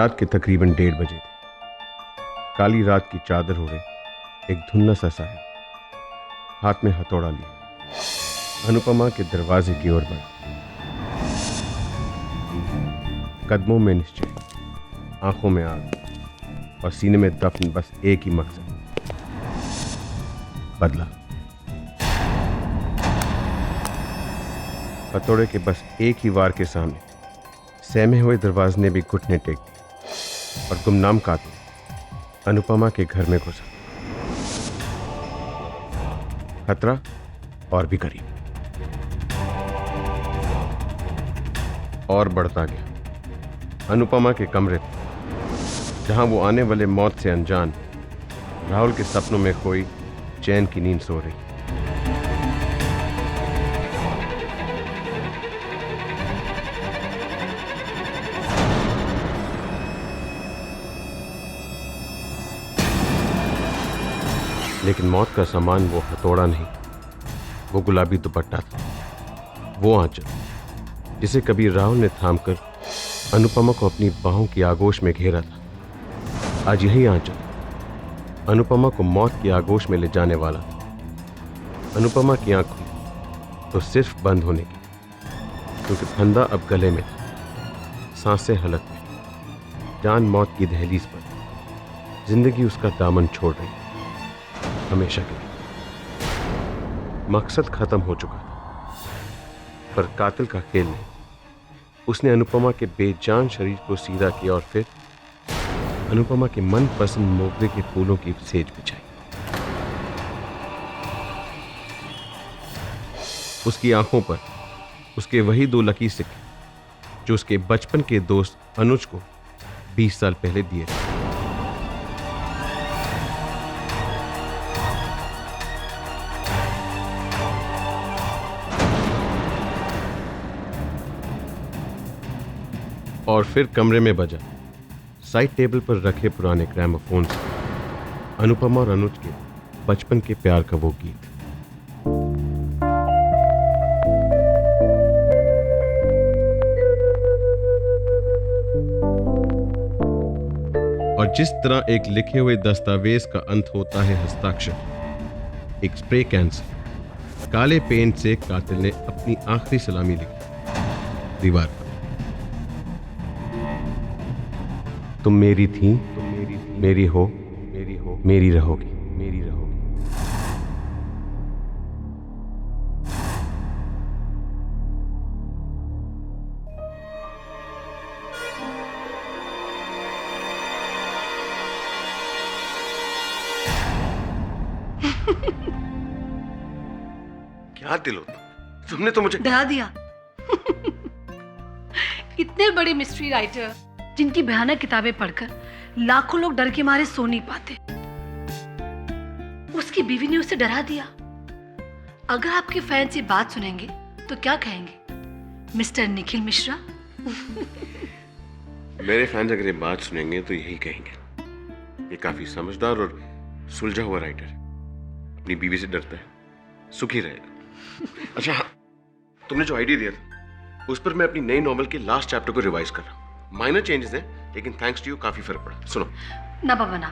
रात के तकरीबन 1:30 बजे थे। काली रात की चादर ओढ़े एक धुन्ना सा साहब हाथ में हथौड़ा लिए अनुपमा के दरवाजे की ओर बढ़ा। कदमों में निश्चय, आंखों में आग और सीने में दफन बस एक ही मकसद, बदला। हथौड़े के बस एक ही वार के सामने सहमे हुए दरवाजे ने भी घुटने टेक दिए और गुमनाम कातिल अनुपमा के घर में घुसा। खतरा और भी करीब, और बढ़ता गया। अनुपमा के कमरे जहां वो आने वाले मौत से अनजान राहुल के सपनों में खोई चैन की नींद सो रही। लेकिन मौत का सामान वो हथौड़ा नहीं, वो गुलाबी दुपट्टा था, वो आंचल जिसे कभी राहुल ने थामकर अनुपमा को अपनी बाहों की आगोश में घेरा था। आज यही आंचल अनुपमा को मौत की आगोश में ले जाने वाला था। अनुपमा की आंख खुली तो सिर्फ बंद होने की, क्योंकि फंदा अब गले में था। सांसें हलक में, जान मौत की दहलीज पर। जिंदगी उसका दामन छोड़ रही, हमेशा के लिए। मकसद खत्म हो चुका था, पर कातिल का खेल नहीं। उसने अनुपमा के बेजान शरीर को सीधा किया और फिर अनुपमा के मनपसंद मोगरे के फूलों की सेज बिछाई। उसकी आंखों पर उसके वही 2 लकीर सिक्के जो उसके बचपन के दोस्त अनुज को 20 साल पहले दिए थे। और फिर कमरे में बजा साइड टेबल पर रखे पुराने ग्रामोफोन से अनुपमा और अनुज के बचपन के प्यार का वो गीत। और जिस तरह एक लिखे हुए दस्तावेज का अंत होता है हस्ताक्षर, एक स्प्रे कैन से काले पेंट से कातिल ने अपनी आखिरी सलामी लिखी दीवार पर। तुम मेरी थी, मेरी हो, मेरी रहोगी, मेरी रहोगी। क्या दिल होता, तुमने तो मुझे डरा दिया। इतने बड़े मिस्ट्री राइटर जिनकी भयानक किताबें पढ़कर लाखों लोग डर के मारे सो नहीं पाते, उसकी बीवी ने उसे डरा दिया। अगर आपके फैंस ये बात सुनेंगे तो क्या कहेंगे, मिस्टर निखिल मिश्रा? मेरे फैंस अगर ये बात सुनेंगे तो यही कहेंगे, ये काफी समझदार और सुलझा हुआ राइटर है, अपनी बीवी से डरता है, सुखी रहेगा। अच्छा, तुमने जो आइडिया दिया था उस पर मैं अपनी नई नॉवेल के लास्ट चैप्टर को रिवाइज कर रहा हूँ। माइनर चेंजेस हैं, लेकिन थैंक्स टू यू काफी फर्क पड़ा। सुनो ना बाबा ना,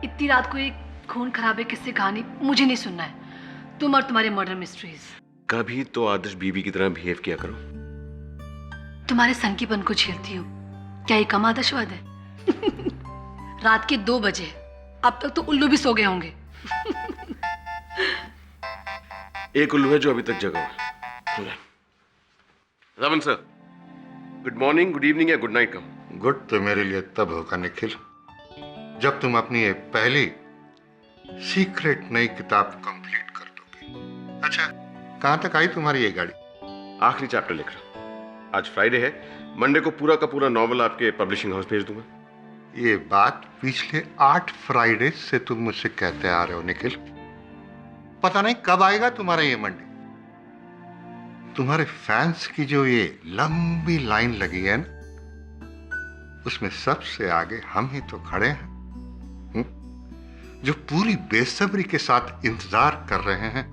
इतनी रात को एक खून खराबे किस्से कहानी मुझे नहीं सुनना है। तुम और तुम्हारे मर्डर मिस्ट्रीज। कभी तो आदर्श बीवी की तरह बिहेव किया करो। तुम्हारे सनकीपन को झेलती हूँ, क्या ये कम आदर्शवाद है? रात के 2 बजे, अब तक तो उल्लू भी सो गए होंगे। एक उल्लू है जो अभी तक जगा हुआ है। Raman sir, good morning, good evening या गुड नाइट कहूं? गुड तो मेरे लिए तब होगा निखिल जब तुम अपनी ये पहली सीक्रेट नई किताब कंप्लीट कर दोगे। अच्छा, कहां तक आई तुम्हारी ये गाड़ी? आखिरी चैप्टर लिख रहा हूं। आज फ्राइडे है, मंडे को पूरा का पूरा नॉवल आपके पब्लिशिंग हाउस भेज दूंगा। ये बात पिछले 8 फ्राइडे से तुम मुझसे कहते आ रहे हो निखिल। पता नहीं कब आएगा तुम्हारा ये मंडे। तुम्हारे फैंस की जो ये लंबी लाइन लगी है ना, उसमें सबसे आगे हम ही तो खड़े हैं, जो पूरी बेसब्री के साथ इंतजार कर रहे हैं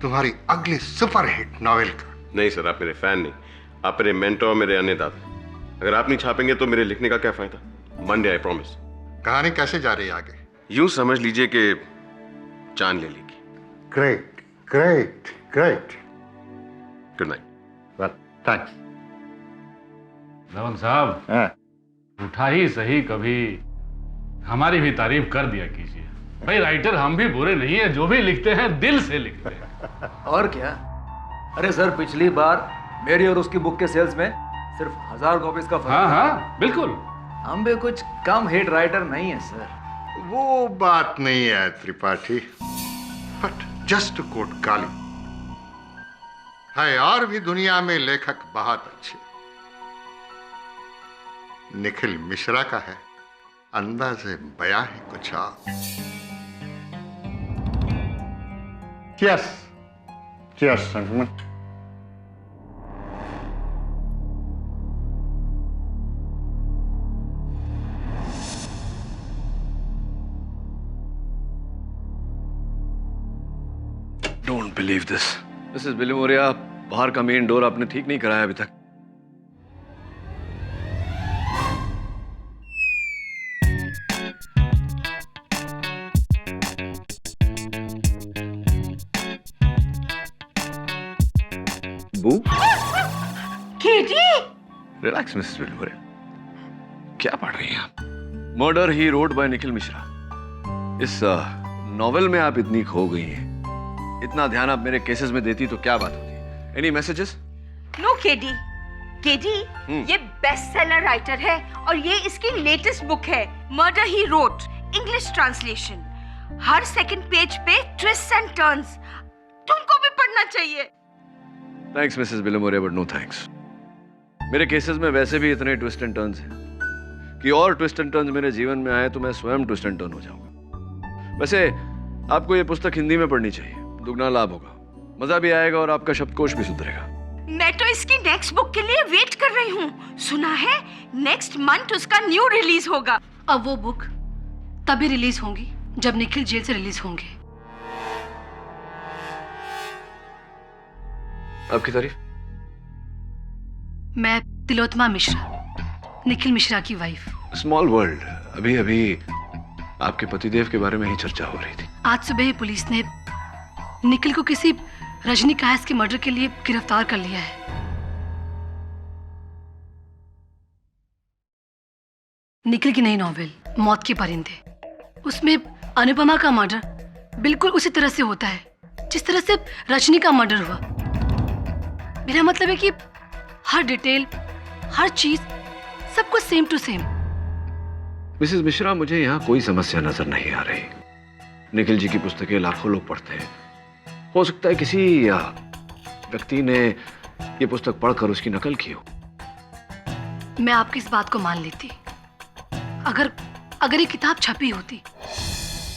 तुम्हारी अगली सुपरहिट नॉवेल का। नहीं सर, आप मेरे फैन नहीं, आप मेरे मेंटोर, मेरे अन्नदाता। अगर आप नहीं छापेंगे तो मेरे लिखने का क्या फायदा? Monday, I promise. कहानी कैसे जा रही है आगे? यूं समझ लीजिए कि जान ले लेगी। Great great great. Good night. Well thanks. दबंग साहब, उठा ही सही कभी हमारी भी तारीफ कर दिया कीजिए। भाई राइटर हम भी बुरे नहीं है, जो भी लिखते हैं दिल से लिखते हैं। और क्या? अरे सर, पिछली बार मेरी और उसकी बुक के सेल्स में सिर्फ 1000 कॉपीज का फर्क। हाँ हाँ बिल्कुल। हम भी कुछ कम हिट राइटर नहीं है सर। वो बात नहीं है त्रिपाठी, बट जस्ट कोट गाली है। और भी दुनिया में लेखक बहुत अच्छे। निखिल मिश्रा का है अंदाज़े बयां है कुछ और। Cheers. Cheers, gentlemen. Don't believe this. Mrs Bilimoria, बाहर का मेन डोर आपने ठीक नहीं कराया अभी तक। बू, रिलैक्स मिसेस बिलिमोरिया। क्या पढ़ रही हैं आप? Murder he road by Nikhil Mishra. इस नॉवेल में आप इतनी खो गई हैं। इतना ध्यान आप मेरे केसेस में देती तो क्या बात होती? Any messages? No KD, KD ये बेस्ट सेलर राइटर है और ये इसकी लेटेस्ट बुक है, murder he wrote, English translation. हर सेकंड पेज पे ट्विस्ट एंड टर्न्स। तुमको भी पढ़ना चाहिए। Thanks Mrs Bilimoria, but no thanks. मेरे केसेस में वैसे भी इतने ट्विस्ट एंड टर्न्स हैं कि और ट्विस्ट एंड टर्न्स मेरे जीवन में आए तो मैं स्वयं ट्विस्ट एंड टर्न हो जाऊंगा। वैसे आपको ये पुस्तक हिंदी में पढ़नी चाहिए, दुगना लाभ होगा, मजा भी आएगा और आपका शब्दकोश भी सुधरेगा। मैं तो इसकी नेक्स्ट बुक के लिए वेट कर रही हूँ। सुना है नेक्स्ट मंथ उसका न्यू रिलीज होगा। अब वो बुक तभी रिलीज होंगी जब निखिल जेल से रिलीज होंगे। आपकी तारीफ? मैं तिलोत्तमा मिश्रा, निखिल मिश्रा की वाइफ। Small world. अभी अभी आपके पतिदेव के बारे में ही चर्चा हो रही थी। आज सुबह ही पुलिस ने निखिल को किसी रजनी कायस के मर्डर के लिए गिरफ्तार कर लिया है। निखिल की नई नॉवेल मौत के परिंदे, उसमें अनुपमा का मर्डर बिल्कुल उसी तरह से होता है जिस तरह से रजनी का मर्डर हुआ। मेरा मतलब है कि हर डिटेल, हर चीज, सब कुछ same to same. Mrs Mishra, मुझे यहाँ कोई समस्या नजर नहीं आ रही। निखिल जी की पुस्तकें लाखों लोग पढ़ते हैं। हो सकता है किसी व्यक्ति ने ये पुस्तक पढ़कर उसकी नकल की हो। मैं आपकी इस बात को मान लेती अगर ये किताब छपी होती,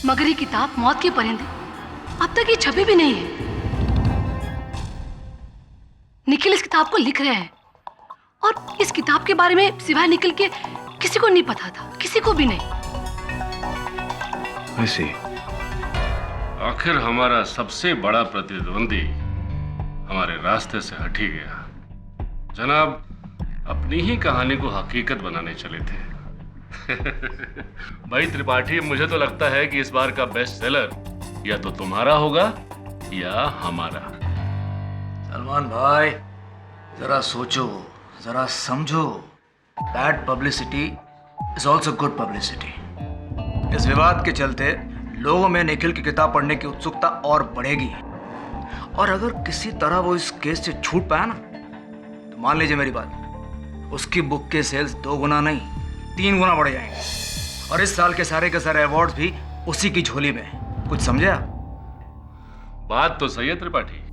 मगर ये किताब मौत के परिंदे अब तक ये छपी भी नहीं है। निखिल इस किताब को लिख रहे हैं और इस किताब के बारे में सिवाय निखिल के किसी को नहीं पता था, किसी को भी नहीं। ऐसी आखिर हमारा सबसे बड़ा प्रतिद्वंदी हमारे रास्ते से हट ही गया। जनाब अपनी ही कहानी को हकीकत बनाने चले थे। भाई त्रिपाठी, मुझे तो लगता है कि इस बार का बेस्ट सेलर या तो तुम्हारा होगा या हमारा। सलमान भाई, जरा सोचो, जरा समझो। Bad publicity is also good publicity. इस विवाद के चलते लोगों में निखिल की किताब पढ़ने की उत्सुकता और बढ़ेगी, और अगर किसी तरह वो इस केस से छूट पाया ना, तो मान लीजिए मेरी बात, उसकी बुक के सेल्स 2 गुना नहीं 3 गुना बढ़ जाएंगे, और इस साल के सारे अवार्ड्स भी उसी की झोली में। कुछ समझे आप? बात तो सही है त्रिपाठी।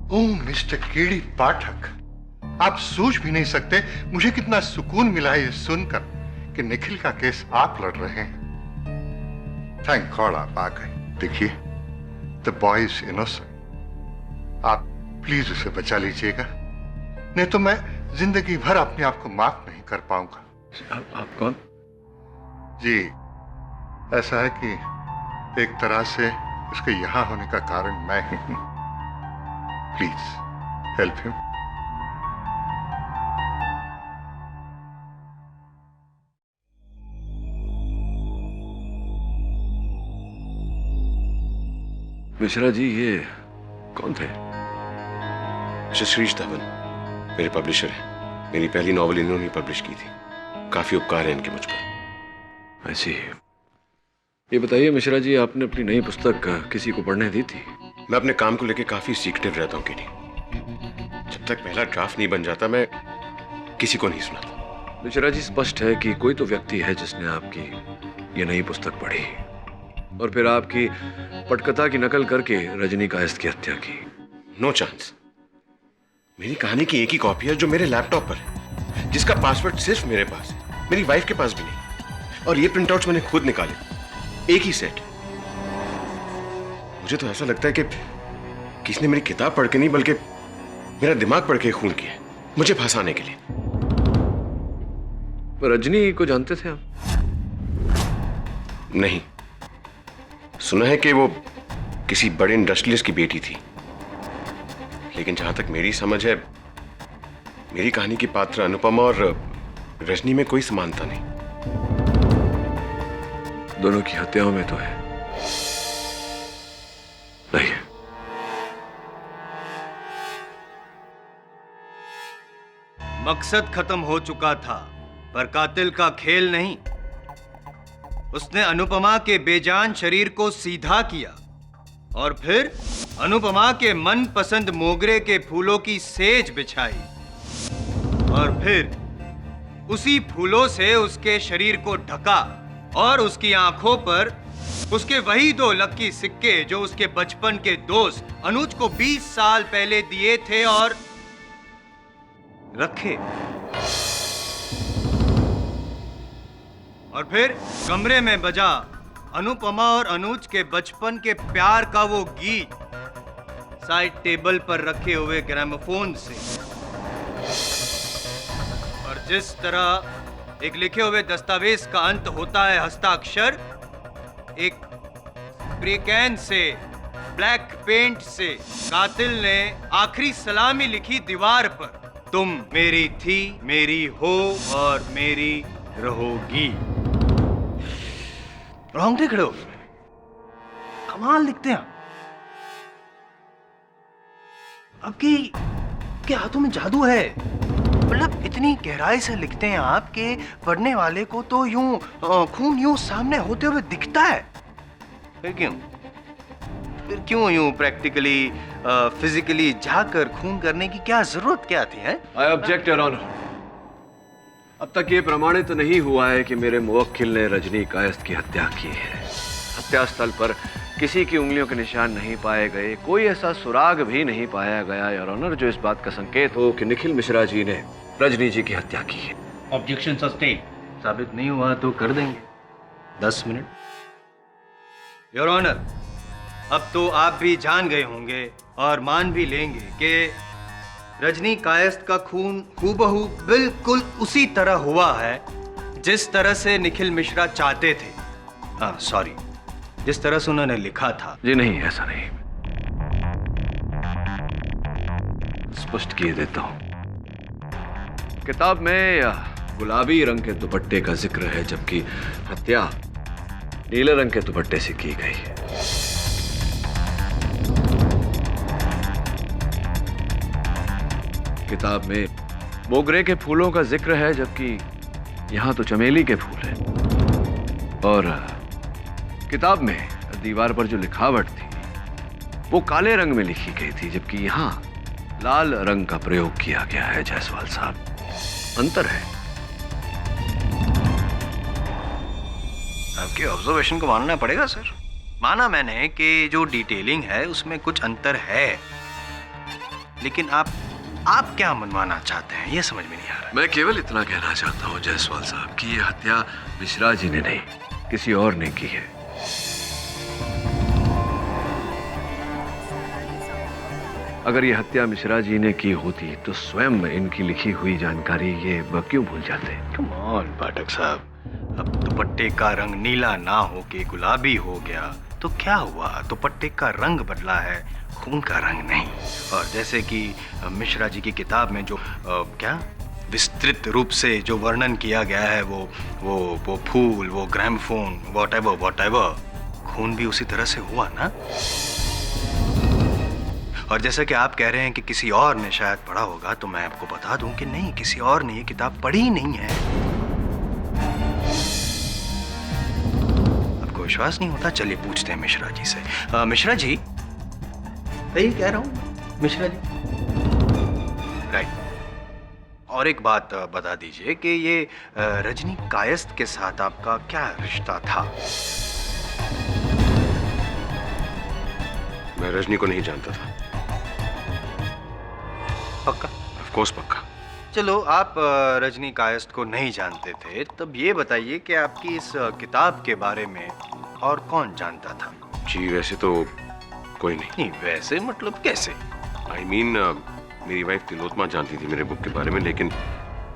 ओह मिस्टर केडी पाठक, आप सोच भी नहीं सकते मुझे कितना सुकून मिला है ये सुनकर कि निखिल का केस आप लड़ रहे हैं। थैंक गॉड आप आ गए। देखिए, द बॉय इज इनोसेंट। आप प्लीज उसे बचा लीजिएगा, नहीं तो मैं जिंदगी भर अपने आप को माफ नहीं कर पाऊंगा। आप कौन? जी, ऐसा है कि एक तरह से उसके यहां होने का कारण मैं ही हूं। Please help him. Mishra ji, ये कौन थे? श्रीश धवन मेरे पब्लिशर हैं। मेरी पहली नॉवल इन्होंने पब्लिश की थी। काफी उपकार है इनके मुझ पर। ऐसी। ये बताइए मिश्रा जी, आपने अपनी नई पुस्तक किसी को पढ़ने दी थी? मैं अपने काम को लेकर काफी सीक्रेटिव रहता हूँ केटी। जब तक पहला ड्राफ्ट नहीं बन जाता मैं किसी को नहीं सुनाता। मिश्रा जी, स्पष्ट है कि कोई तो व्यक्ति है जिसने आपकी ये नई पुस्तक पढ़ी और फिर आपकी पटकथा की नकल करके रजनी कायस्थ की हत्या की। No chance. मेरी कहानी की एक ही कॉपी है जो मेरे लैपटॉप पर है, जिसका पासवर्ड सिर्फ मेरे पास है, मेरी वाइफ के पास भी नहीं। और ये प्रिंटआउट्स मैंने खुद निकाले, एक ही सेट। मुझे तो ऐसा लगता है कि किसी ने मेरी किताब पढ़ के नहीं बल्कि मेरा दिमाग पढ़ के खून किया है, मुझे फंसाने के लिए। रजनी को जानते थे आप? नहीं, सुना है कि वो किसी बड़े इंडस्ट्रियलिस्ट की बेटी थी, लेकिन जहां तक मेरी समझ है मेरी कहानी की पात्र अनुपमा और रजनी में कोई समानता नहीं। दोनों की हत्याओं में तो है। नहीं। मकसद खत्म हो चुका था, पर कातिल का खेल नहीं। उसने अनुपमा के बेजान शरीर को सीधा किया और फिर अनुपमा के मनपसंद मोगरे के फूलों की सेज बिछाई और फिर उसी फूलों से उसके शरीर को ढका और उसकी आंखों पर उसके वही 2 लकी सिक्के जो उसके बचपन के दोस्त अनुज को 20 साल पहले दिए थे और रखे। और फिर कमरे में बजा अनुपमा और अनुज के बचपन के प्यार का वो गीत साइड टेबल पर रखे हुए ग्रामोफोन से। और जिस तरह एक लिखे हुए दस्तावेज का अंत होता है हस्ताक्षर, एक स्प्रे कैन से ब्लैक पेंट से कातिल ने आखिरी सलामी लिखी दीवार पर, तुम मेरी थी, मेरी हो और मेरी रहोगी। रोंगटे खड़े हो गए। कमाल लिखते हैं आपके हाथों में जादू है। मतलब इतनी गहराई से लिखते हैं आप कि पढ़ने वाले को तो यूं खून यूं सामने होते हुए दिखता है। फिर क्यों यूं प्रैक्टिकली फिजिकली जाकर खून करने की क्या जरूरत क्या थी? है आई ऑब्जेक्ट योर ऑनर। अब तक ये प्रमाणित नहीं हुआ है कि मेरे मुवक्किल ने रजनी कायस्थ की हत्या की है। हत्या स्थल पर किसी की उंगलियों के निशान नहीं पाए गए, कोई ऐसा सुराग भी नहीं पाया गया योर ऑनर जो इस बात का संकेत हो कि निखिल मिश्रा जी ने रजनी जी की हत्या की है। Objection sustain. साबित नहीं हुआ तो कर देंगे 10 मिनट। योर ऑनर, अब तो आप भी जान गए होंगे और मान भी लेंगे कि रजनी कायस्थ का खून हूबहू बिल्कुल उसी तरह हुआ है जिस तरह से निखिल मिश्रा चाहते थे। सॉरी, जिस तरह से उन्होंने लिखा था। जी नहीं, ऐसा नहीं। स्पष्ट किए देता हूं। किताब में गुलाबी रंग के दुपट्टे का जिक्र है, जबकि हत्या नीले रंग के दुपट्टे से की गई है। किताब में मोगरे के फूलों का जिक्र है, जबकि यहां तो चमेली के फूल हैं। और किताब में दीवार पर जो लिखावट थी वो काले रंग में लिखी गई थी, जबकि यहां लाल रंग का प्रयोग किया गया है। जायसवाल साहब, अंतर है। आपके ऑब्जर्वेशन को मानना पड़ेगा सर। माना मैंने कि जो डिटेलिंग है उसमें कुछ अंतर है, लेकिन आप क्या मनवाना चाहते हैं ये समझ में नहीं आ रहा। मैं केवल इतना कहना चाहता हूं जायसवाल साहब कि ये हत्या मिश्रा जी ने नहीं, किसी और ने की है। अगर ये हत्या मिश्रा जी ने की होती तो स्वयं इनकी लिखी हुई जानकारी ये क्यों भूल जाते? कम ऑन पाठक साहब, अब दुपट्टे का रंग नीला ना होके गुलाबी हो गया तो क्या हुआ? दुपट्टे का रंग बदला है, खून का रंग नहीं। और जैसे कि मिश्रा जी की किताब में जो क्या विस्तृत रूप से जो वर्णन किया गया है, वो फूल, वो ग्रामोफोन, व्हाटएवर, खून भी उसी तरह से हुआ ना। और जैसा कि आप कह रहे हैं कि किसी और ने शायद पढ़ा होगा, तो मैं आपको बता दूं कि नहीं, किसी और ने ये किताब पढ़ी ही नहीं है। आपको विश्वास नहीं होता? चलिए पूछते हैं मिश्रा जी से। मिश्रा जी, सही कह रहा हूं मिश्रा जी? राइट। और एक बात बता दीजिए कि ये रजनी कायस्थ के साथ आपका क्या रिश्ता था? मैं रजनी को नहीं जानता था। पक्का? ऑफ कोर्स पक्का। चलो, आप रजनी कायस्थ को नहीं जानते थे, तब ये बताइए कि आपकी इस किताब के बारे में और कौन जानता था? जी वैसे तो कोई नहीं। नहीं, वैसे मतलब कैसे? आई मीन मेरी वाइफ तिलोत्मा जानती थी मेरे बुक के बारे में, लेकिन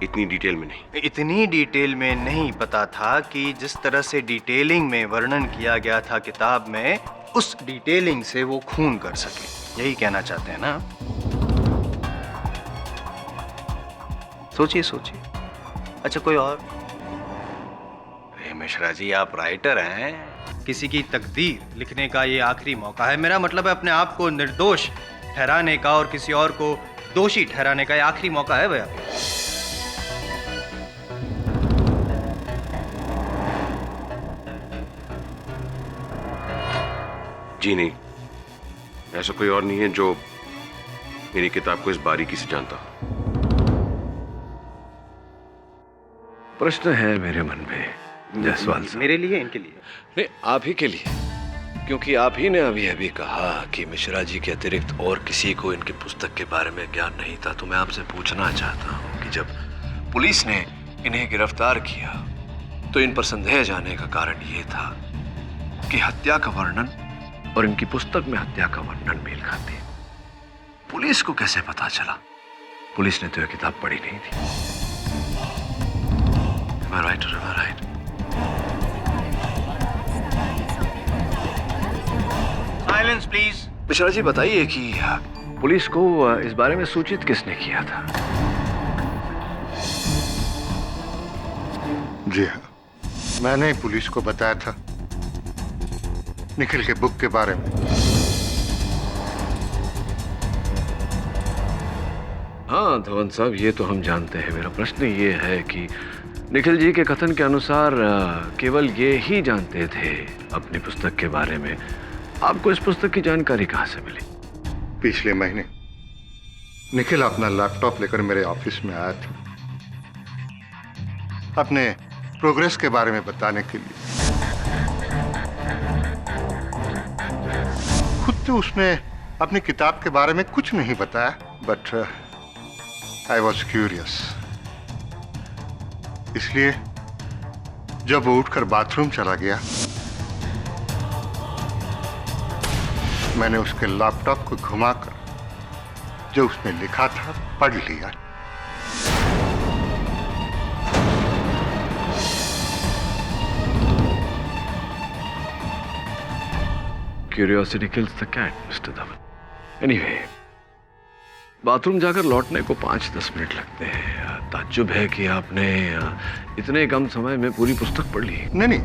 इतनी डिटेल में नहीं। इतनी डिटेल में नहीं पता था कि जिस तरह से डिटेलिंग में वर्णन किया गया था किताब में, उस डिटेलिंग से वो खून कर सके। यही कहना चाहते हैं ना? सोचिए सोचिए। अच्छा, कोई और? मिश्रा जी, आप राइटर हैं, किसी की तकदीर लिखने का ये आखिरी मौका है। मेरा मतलब है अपने आप को निर्दोष ठहराने का और किसी और को दोषी ठहराने का ये आखिरी मौका है भैया। जी नहीं, ऐसा कोई और नहीं है जो मेरी किताब को इस बारीकी से जानता हो। प्रश्न है मेरे मन में जायसवाल साहब। मेरे लिए, इनके लिए? नहीं, आप ही के लिए, क्योंकि आप ही ने अभी अभी कहा कि मिश्रा जी के अतिरिक्त और किसी को इनकी पुस्तक के बारे में ज्ञान नहीं था। तो मैं आपसे पूछना चाहता हूँ कि जब पुलिस ने इन्हें गिरफ्तार किया तो इन पर संदेह जाने का कारण ये था कि हत्या का वर्णन और इनकी पुस्तक में हत्या का वर्णन मेल खाते। पुलिस को कैसे पता चला? पुलिस ने तो यह किताब पढ़ी नहीं थी। Am I right or am I right? Silence please. Mishra ji, बताइए कि पुलिस को इस बारे में सूचित किसने किया था? जी हाँ, मैंने ही पुलिस को बताया था निखिल के बुक के बारे में। हाँ धवन साहब, ये तो हम जानते हैं। मेरा प्रश्न ये है कि निखिल जी के कथन के अनुसार केवल ये ही जानते थे अपनी पुस्तक के बारे में। आपको इस पुस्तक की जानकारी कहाँ से मिली? पिछले महीने निखिल अपना लैपटॉप लेकर मेरे ऑफिस में आया था अपने प्रोग्रेस के बारे में बताने के लिए। खुद तो उसने अपनी किताब के बारे में कुछ नहीं बताया, बट आई वॉज क्यूरियस। इसलिए जब वो उठकर बाथरूम चला गया, मैंने उसके लैपटॉप को घुमाकर जो उसने लिखा था पढ़ लिया। Curiosity kills the cat, Mr. Dhawan. Anyway, bathroom जाकर लौटने को 5-10 मिनट लगते हैं। ताज्जुब है कि आपने इतने कम समय में पूरी पुस्तक पढ़ ली। नहीं,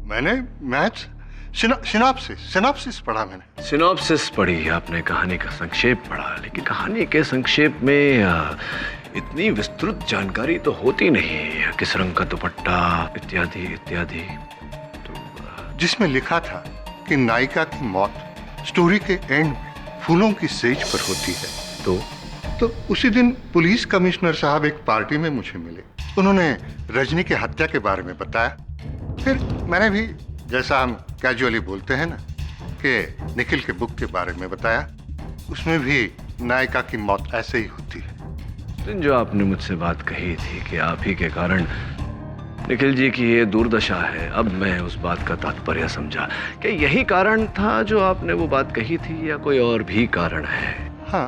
मैंने मैथ्स सिनॉप्सिस पढ़ा। मैंने सिनॉप्सिस पढ़ी, आपने कहानी का संक्षेप पढ़ा, लेकिन कहानी के संक्षेप में इतनी विस्तृत जानकारी तो होती नहीं। किस रंग का दुपट्टा इत्यादि इत्यादि। जिसमें लिखा था कि नायिका की मौत स्टोरी के एंड में फूलों की सेज पर होती है। तो उसी दिन पुलिस कमिश्नर साहब एक पार्टी में मुझे मिले। उन्होंने रजनी की हत्या के बारे में बताया। फिर मैंने भी, जैसा हम कैजुअली बोलते हैं ना, कि निखिल के बुक के बारे में बताया। उसमें भी नायिका की मौत ऐसे ही होती है। जो आपने मुझसे बात कही थी कि आप ही के कारण निखिल जी की ये दुर्दशा है। अब मैं उस बात का तात्पर्य समझा कि यही कारण था जो आपने वो बात कही थी, या कोई और भी कारण है? हाँ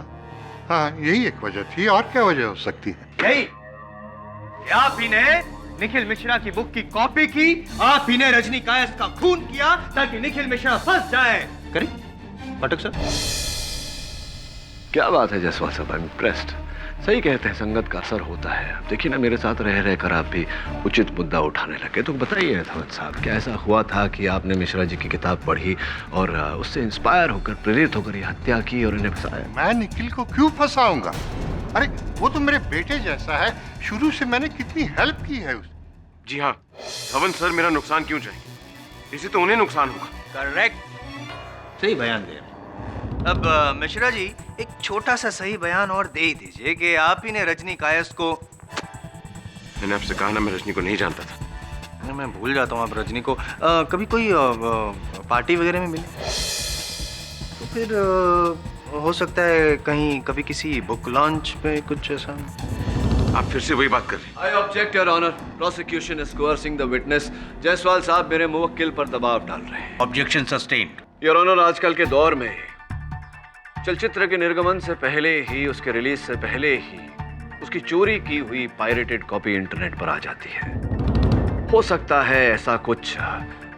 हाँ, यही एक वजह थी, और क्या वजह हो सकती है? यही, आप ही ने निखिल मिश्रा की बुक की कॉपी की, आप ही ने रजनी कायस्थ का खून किया ताकि निखिल मिश्रा फंस जाए। करें पाठक सर? क्या बात है जायसवाल साहब, आई एम इम्प्रेस्ड। सही कहते हैं, संगत का असर होता है। अब देखिए ना, मेरे साथ रह रहकर आप भी उचित मुद्दा उठाने लगे। तो बताइए अथवत साहब, क्या ऐसा हुआ था कि आपने मिश्रा जी की किताब पढ़ी और उससे इंस्पायर होकर, प्रेरित होकर ये हत्या की और इन्हें फंसाया? मैं निखिल को क्यों फंसाऊंगा? अरे वो तो मेरे बेटे जैसा है, शुरू से मैंने कितनी हेल्प की है उसे। जी हाँ, धवन सर मेरा नुकसान क्यों चाहिए? इसे तो उन्हें नुकसान होगा। करेक्ट, सही बयान दे। अब मिश्रा जी, एक छोटा सा सही बयान और दे ही दीजिए कि आप ही ने रजनी कायस्थ को। मैंने आपसे कहा ना, मैं रजनी को नहीं जानता था। मैं भूल जाता हूँ आप रजनी को। कभी कोई पार्टी वगैरह में मिले तो फिर हो सकता है कहीं कभी किसी बुक लॉन्च पे कुछ ऐसा। आप फिर से वही बात कर रहे हैं। I object your honour, prosecution is coercing the witness. Jaiswal साहब मेरे मुवक्किल पर दबाव डाल रहे हैं। Objection sustained. योर ऑनर, आजकल के दौर में चलचित्र के निर्गमन से पहले ही, उसके रिलीज से पहले ही उसकी चोरी की हुई पायरेटेड कॉपी इंटरनेट पर आ जाती है। हो सकता है ऐसा कुछ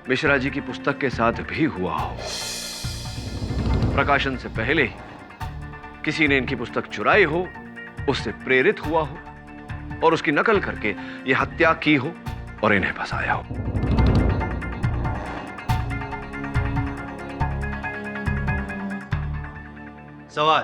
मिश्रा जी की पुस्तक के साथ भी हुआ हो। प्रकाशन से पहले ही किसी ने इनकी पुस्तक चुराई हो, उससे प्रेरित हुआ हो और उसकी नकल करके यह हत्या की हो और इन्हें फंसाया हो। सवाल,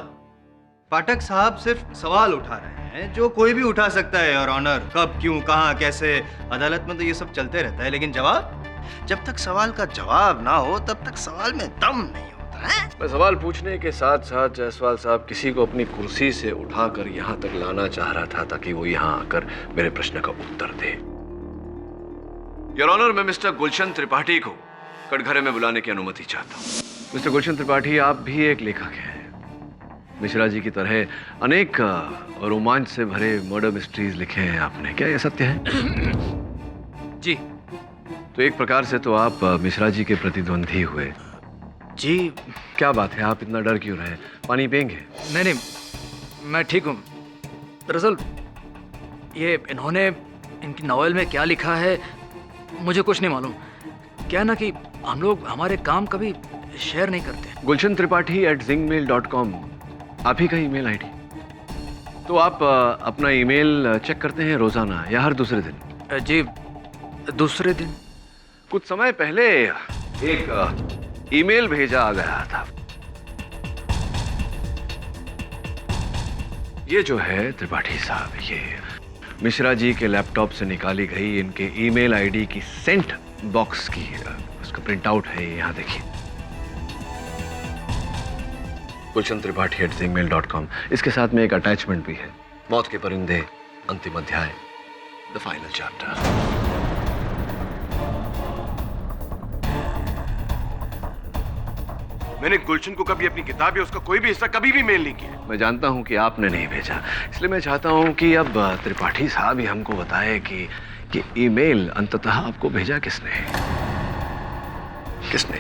पाठक साहब सिर्फ सवाल उठा रहे हैं जो कोई भी उठा सकता है और ऑनर। कब, क्यों, कहां, कैसे, अदालत में तो ये सब चलते रहता है, लेकिन जवाब, जब तक सवाल का जवाब ना हो तब तक सवाल में दम नहीं होता है। मैं सवाल पूछने के साथ साथ जायसवाल साहब किसी को अपनी कुर्सी से उठाकर यहां तक लाना चाह रहा था ताकि वो यहां आकर मेरे प्रश्न का उत्तर दे। योर ऑनर, मैं मिस्टर गुलशन त्रिपाठी को कटघरे में बुलाने की अनुमति चाहता हूँ। मिस्टर गुलशन त्रिपाठी, आप भी एक लेखक हैं। मिश्रा जी की तरह अनेक रोमांच से भरे मर्डर मिस्ट्रीज लिखे हैं आपने, क्या यह सत्य है? जी। तो एक प्रकार से तो आप मिश्रा जी के प्रतिद्वंदी हुए। जी। क्या बात है, आप इतना डर क्यों रहे? पानी पिएंगे? नहीं, मैं ठीक हूँ। दरअसल ये इन्होंने इनकी नॉवेल में क्या लिखा है मुझे कुछ नहीं मालूम। क्या ना कि हम लोग हमारे काम कभी शेयर नहीं करते। गुलशन त्रिपाठी @zingmail.com आप ही का ईमेल आईडी। तो आप अपना ईमेल चेक करते हैं रोजाना या हर दूसरे दिन? जी, दूसरे दिन। कुछ समय पहले एक ईमेल भेजा आ गया था। ये जो है त्रिपाठी साहब, ये मिश्रा जी के लैपटॉप से निकाली गई इनके ईमेल आईडी की सेंट बॉक्स की उसका प्रिंट आउट है। यहाँ देखिए, गुलशन त्रिपाठी @zingmail.com। इसके साथ में एक अटैचमेंट भी है, मौत के परिंदे, अंतिम अध्याय, द फाइनल चैप्टर। मैंने गुलशन को कभी अपनी किताब या उसका कोई भी हिस्सा कभी भी मेल नहीं किया। मैं जानता हूं कि आपने नहीं भेजा, इसलिए मैं चाहता हूं कि अब त्रिपाठी साहब ही हमको बताए कि ईमेल अंततः आपको भेजा किसने? किसने?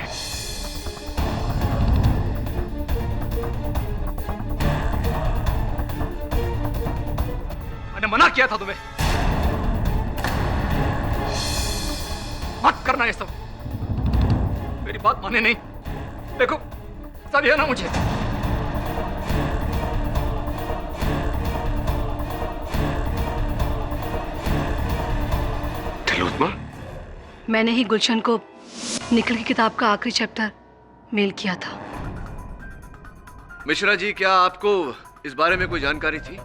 मैंने मना किया था तुम्हें, मत करना ये सब। मेरी बात माने नहीं। देखो, सदिया ना मुझे। तिलोत्मा, मैंने ही गुलशन को निखिल की किताब का आखिरी चैप्टर मेल किया था। मिश्रा जी, क्या आपको इस बारे में कोई जानकारी थी?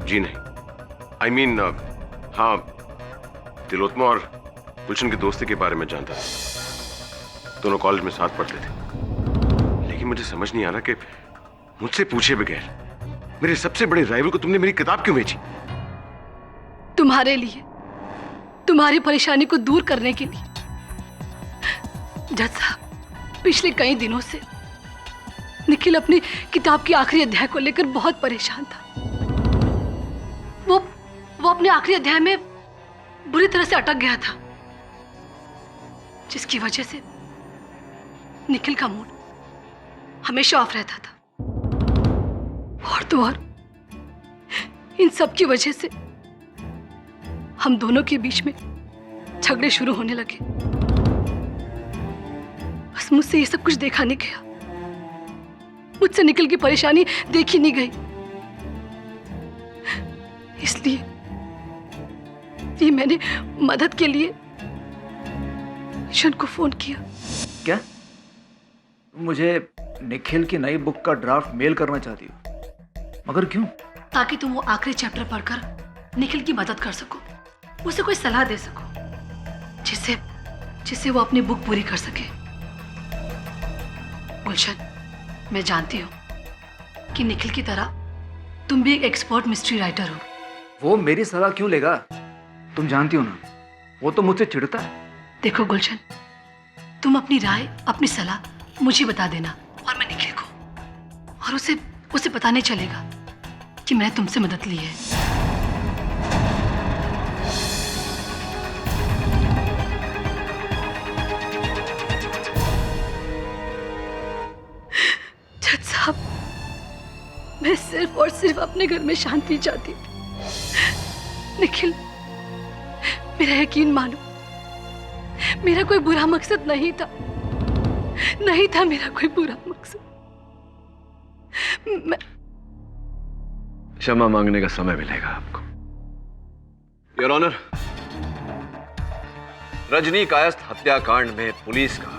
जी नहीं। I mean, हाँ, तिलोत्मा और गुलशन की दोस्ती के बारे में जानता था। दोनों कॉलेज में साथ पढ़ते थे। लेकिन मुझे समझ नहीं आ रहा कि मुझसे पूछे बगैर मेरे सबसे बड़े राइवल को तुमने मेरी किताब क्यों भेजी? तुम्हारे लिए, तुम्हारी परेशानी को दूर करने के लिए। जज साहब, पिछले कई दिनों से निखिल अपनी किताब की आखिरी अध्याय को लेकर बहुत परेशान था। वो अपने आखिरी अध्याय में बुरी तरह से अटक गया था, जिसकी वजह से निखिल का मूड हमेशा ऑफ रहता था। और तो और इन सब की वजह से हम दोनों के बीच में झगड़े शुरू होने लगे। बस मुझसे ये सब कुछ देखा नहीं गया, मुझसे निखिल की परेशानी देखी नहीं गई। इसलिए मैंने मदद के लिए ईशन को फोन किया। क्या मुझे निखिल की नई बुक का ड्राफ्ट मेल करना चाहती हो? मगर क्यों? ताकि तुम वो आखिरी चैप्टर पढ़कर निखिल की मदद कर सको, उसे कोई सलाह दे सको, जिससे वो अपनी बुक पूरी कर सके। गुलशन, मैं जानती हूँ कि निखिल की तरह तुम भी एक एक्सपर्ट मिस्ट्री राइटर हो। वो मेरी सलाह क्यों लेगा? तुम जानती हो ना, वो तो मुझसे चिढ़ता है। देखो गुलशन, तुम अपनी राय, अपनी सलाह मुझे बता देना और मैं निखिल को, और उसे पता नहीं चलेगा कि मैंने तुमसे मदद ली है। जज साहब, मैं सिर्फ और सिर्फ अपने घर में शांति चाहती थी। निखिल, मेरा यकीन मानो, मेरा कोई बुरा मकसद नहीं था मेरा कोई बुरा मकसद। क्षमा मांगने का समय मिलेगा आपको। योर ऑनर, रजनी कायस्थ हत्याकांड में पुलिस का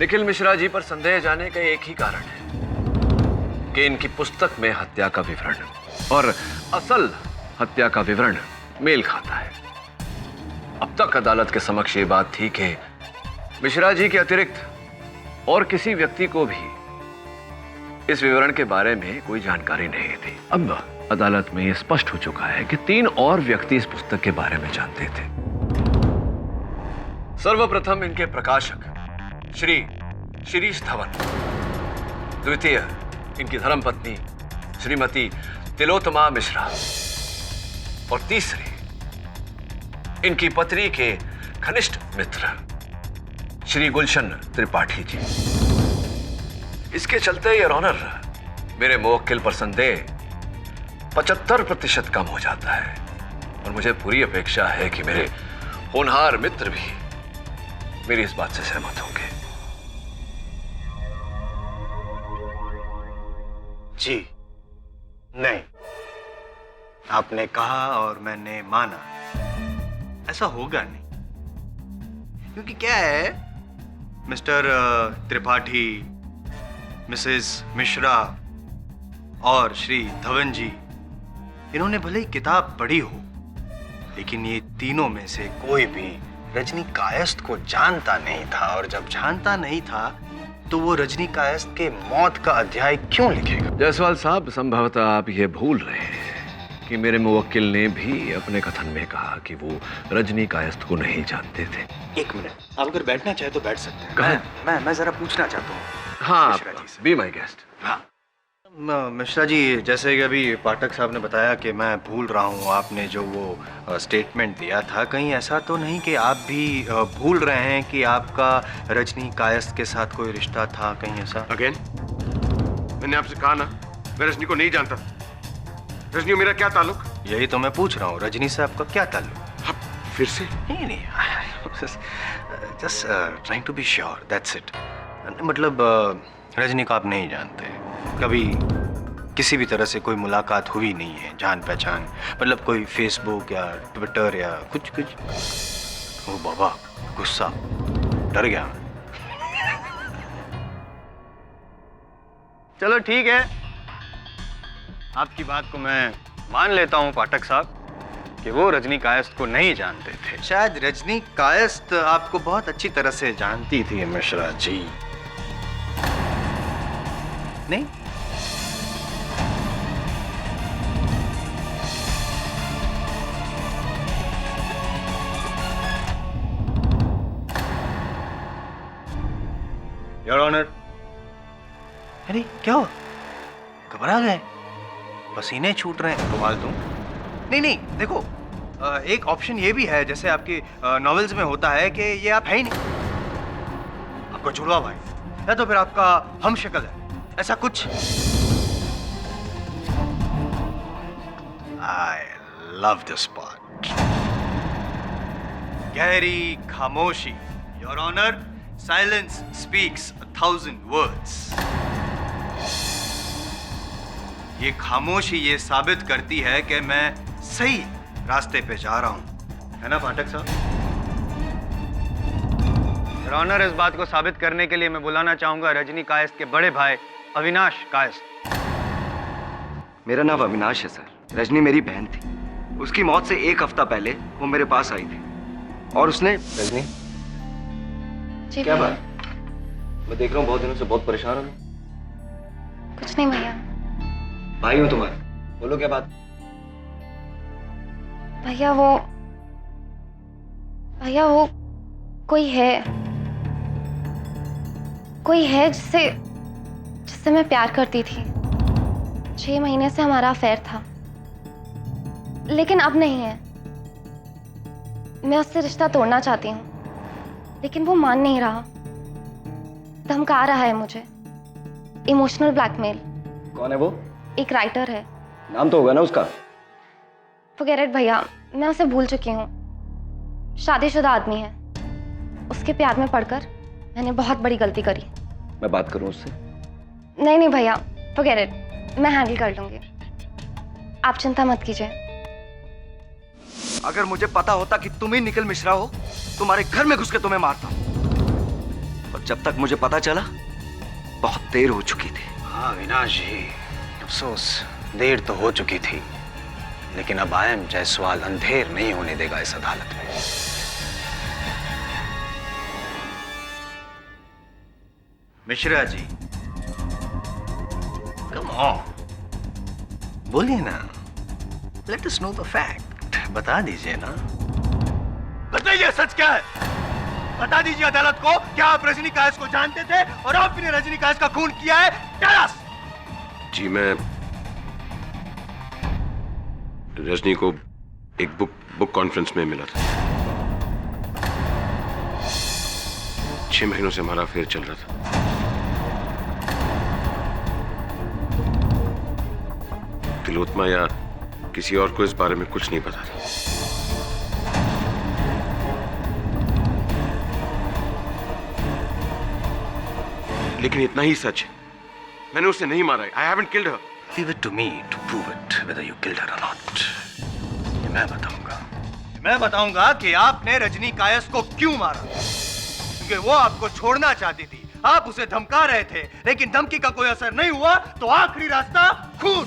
निखिल मिश्रा जी पर संदेह जाने का एक ही कारण है कि इनकी पुस्तक में हत्या का विवरण और असल हत्या का विवरण मेल खाता है। अब तक अदालत के समक्ष ये बात थी कि मिश्रा जी के अतिरिक्त और किसी व्यक्ति को भी इस विवरण के बारे में कोई जानकारी नहीं थी। अब अदालत में यह स्पष्ट हो चुका है कि 3 और व्यक्ति इस पुस्तक के बारे में जानते थे। सर्वप्रथम इनके प्रकाशक श्री शिरीष धवन, द्वितीय इनकी धर्मपत्नी श्रीमती तिलोत्तमा मिश्रा, और तीसरी इनकी पत्नी के घनिष्ठ मित्र श्री गुलशन त्रिपाठी जी। इसके चलते योर ऑनर, मेरे मुवक्किल पर संदेह 75% कम हो जाता है, और मुझे पूरी अपेक्षा है कि मेरे होनहार मित्र भी मेरी इस बात से सहमत होंगे। जी नहीं, आपने कहा और मैंने माना, ऐसा होगा नहीं। क्योंकि क्या है, मिस्टर त्रिपाठी, मिसेस मिश्रा और श्री धवन जी, इन्होंने भले ही किताब पढ़ी हो, लेकिन ये तीनों में से कोई भी रजनी कायस्थ को जानता नहीं था, और जब जानता नहीं था तो वो रजनी कायस्थ के मौत का अध्याय क्यों लिखेगा? जायसवाल साहब, संभवतः आप ये भूल रहे हैं कि मेरे मुवक्किल ने भी अपने कथन में कहा कि वो रजनी कायस्थ को नहीं जानते थे। एक मिनट, आप अगर बैठना चाहे तो बैठ सकते हैं। मैं जरा पूछना चाहता हूँ। हाँ, बी माय गेस्ट। हाँ मिश्रा जी, जैसे कि अभी पाठक साहब ने बताया कि मैं भूल रहा हूँ, आपने जो वो स्टेटमेंट दिया था, कहीं ऐसा तो नहीं कि आप भी भूल रहे हैं कि आपका रजनी कायस्थ के साथ कोई रिश्ता था? कहीं ऐसा? अगेन, मैंने आपसे कहा ना, मैं रजनी को नहीं जानता। रजनी और मेरा क्या ताल्लुक? यही तो मैं पूछ रहा हूँ, रजनी से आपका क्या ताल्लुक? अब फिर से? नहीं, just trying to be sure, that's it. मतलब रजनी को आप नहीं जानते, कभी किसी भी तरह से कोई मुलाकात हुई नहीं है, जान पहचान, मतलब कोई फेसबुक या ट्विटर या कुछ? ओ बाबा, गुस्सा, डर गया। चलो ठीक है, आपकी बात को मैं मान लेता हूं पाठक साहब कि वो रजनी कायस्थ को नहीं जानते थे। शायद रजनी कायस्थ आपको बहुत अच्छी तरह से जानती थी मिश्रा जी, नहीं? Your honour. अरे क्या हुआ, घबरा गए? पसीने छूट रहे हैं, रुमाल दूं? नहीं, देखो, एक ऑप्शन ये भी है, जैसे आपकी नॉवेल्स में होता है कि ये आप है ही नहीं, आपका जुड़वा भाई, या तो फिर आपका हम शक्ल है, ऐसा कुछ। I love this part. गहरी खामोशी, your honour, silence speaks 1,000 words. ये खामोशी ये साबित करती है कि मैं सही रास्ते पे जा रहा हूं, है ना पाठक साहब? योर ऑनर, इस बात को साबित करने के लिए मैं बुलाना चाहूंगा रजनी कायस्थ के बड़े भाई अविनाश कायस्थ। मेरा नाम अविनाश है सर। रजनी मेरी बहन थी। उसकी मौत से 1 हफ्ता पहले वो मेरे पास आई थी और उसने। रजनी, क्या बात? मैं देख रहा हूँ बहुत दिनों से बहुत परेशान हूँ। कुछ नहीं भैया। भाई हूँ तुम्हारा, बोलो क्या बात? भैया वो कोई है जिससे मैं प्यार करती थी। 6 महीने से हमारा अफेयर था, लेकिन अब नहीं है। मैं उससे रिश्ता तोड़ना चाहती हूँ, लेकिन वो मान नहीं रहा, धमका रहा है मुझे। Emotional blackmail. कौन है वो? एक राइटर है। नाम तो होगा ना उसका? फॉरगेट इट भैया, मैं उसे भूल चुकी हूँ। शादीशुदा आदमी है। उसके प्यार में पड़कर मैंने बहुत बड़ी गलती करी। मैं बात करूँ उससे? नहीं भैया, फॉरगेट इट, मैं हैंडल कर लूंगी, आप चिंता मत कीजिए। अगर मुझे पता होता कि तुम ही निखिल मिश्रा हो, तुम्हारे घर में घुस के तुम्हें मारता। और जब तक मुझे पता चला बहुत देर हो चुकी थी। हाँ अविनाश जी, अफसोस देर तो हो चुकी थी, लेकिन अब आयम जायसवाल अंधेर नहीं होने देगा इस अदालत में। मिश्रा जी, कम ऑन, बोलिए ना, let us know the fact. बता दीजिए ना, बताइए सच क्या है? बता दीजिए अदालत को, क्या आप रजनी कायस्थ को जानते थे और आपने रजनी कायस्थ का खून किया है? Tell us. जी, मैं रजनी को एक बुक कॉन्फ्रेंस में मिला था। 6 महीनों से हमारा अफेयर चल रहा था। तिलोत्मा या किसी और को इस बारे में कुछ नहीं पता था। लेकिन इतना ही सच है, मैंने उसे नहीं मारा है। I haven't killed her. Leave it to me to prove it, whether you killed her or not. ये मैं बताऊंगा कि आपने रजनी कायस्थ को क्यों मारा, क्योंकि वो आपको छोड़ना चाहती थी। आप उसे धमका रहे थे, लेकिन धमकी का कोई असर नहीं हुआ, तो आखिरी रास्ता खून।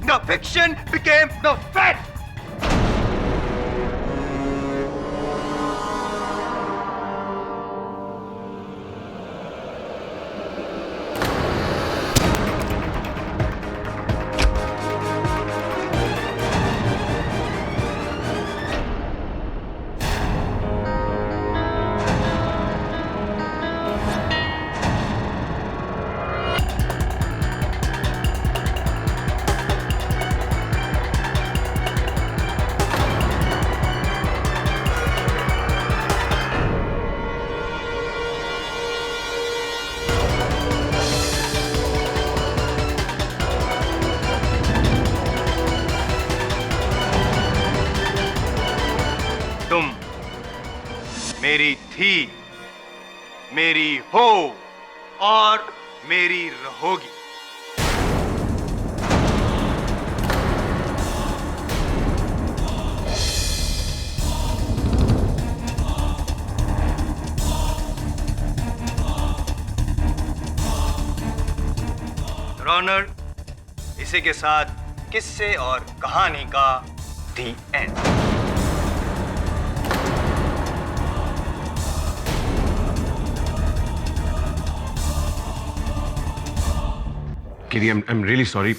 The fiction became the fact. तुम मेरी थी, मेरी हो और मेरी रहोगी। योर ऑनर, इसी के साथ किस्से और कहानी का the end. Kerry, I am really sorry,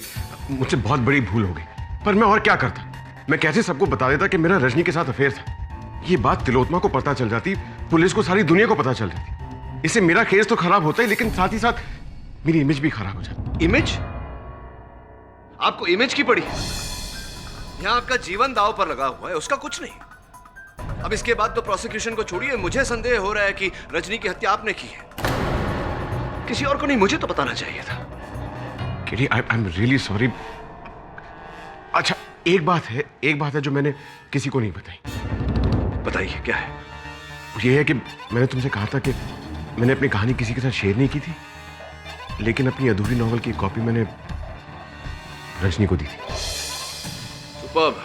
मुझसे बहुत बड़ी भूल हो गई। पर मैं और क्या करता? मैं कैसे सबको बता देता कि मेरा रजनी के साथ अफेयर था? ये बात तिलोत्मा को पता चल जाती, पुलिस को, सारी दुनिया को पता चल जाती। इससे मेरा केस तो खराब होता ही, लेकिन साथ ही साथ मेरी इमेज भी खराब हो जाती। इमेज? आपको इमेज की पड़ी है। यहां आपका जीवन दांव पर लगा हुआ है, उसका कुछ नहीं। अब इसके बाद तो प्रोसिक्यूशन को छोड़िए, मुझे संदेह हो रहा है कि रजनी की हत्या आपने की है, किसी और को नहीं। मुझे तो बताना चाहिए था। KD, I am really sorry. अच्छा, एक बात है जो मैंने किसी को नहीं बताई। बताइए, क्या है? ये है कि मैंने तुमसे कहा था कि मैंने अपनी कहानी किसी के साथ शेयर नहीं की थी, लेकिन अपनी अधूरी नॉवल की कॉपी मैंने रजनी को दी थी। सुपर्ब,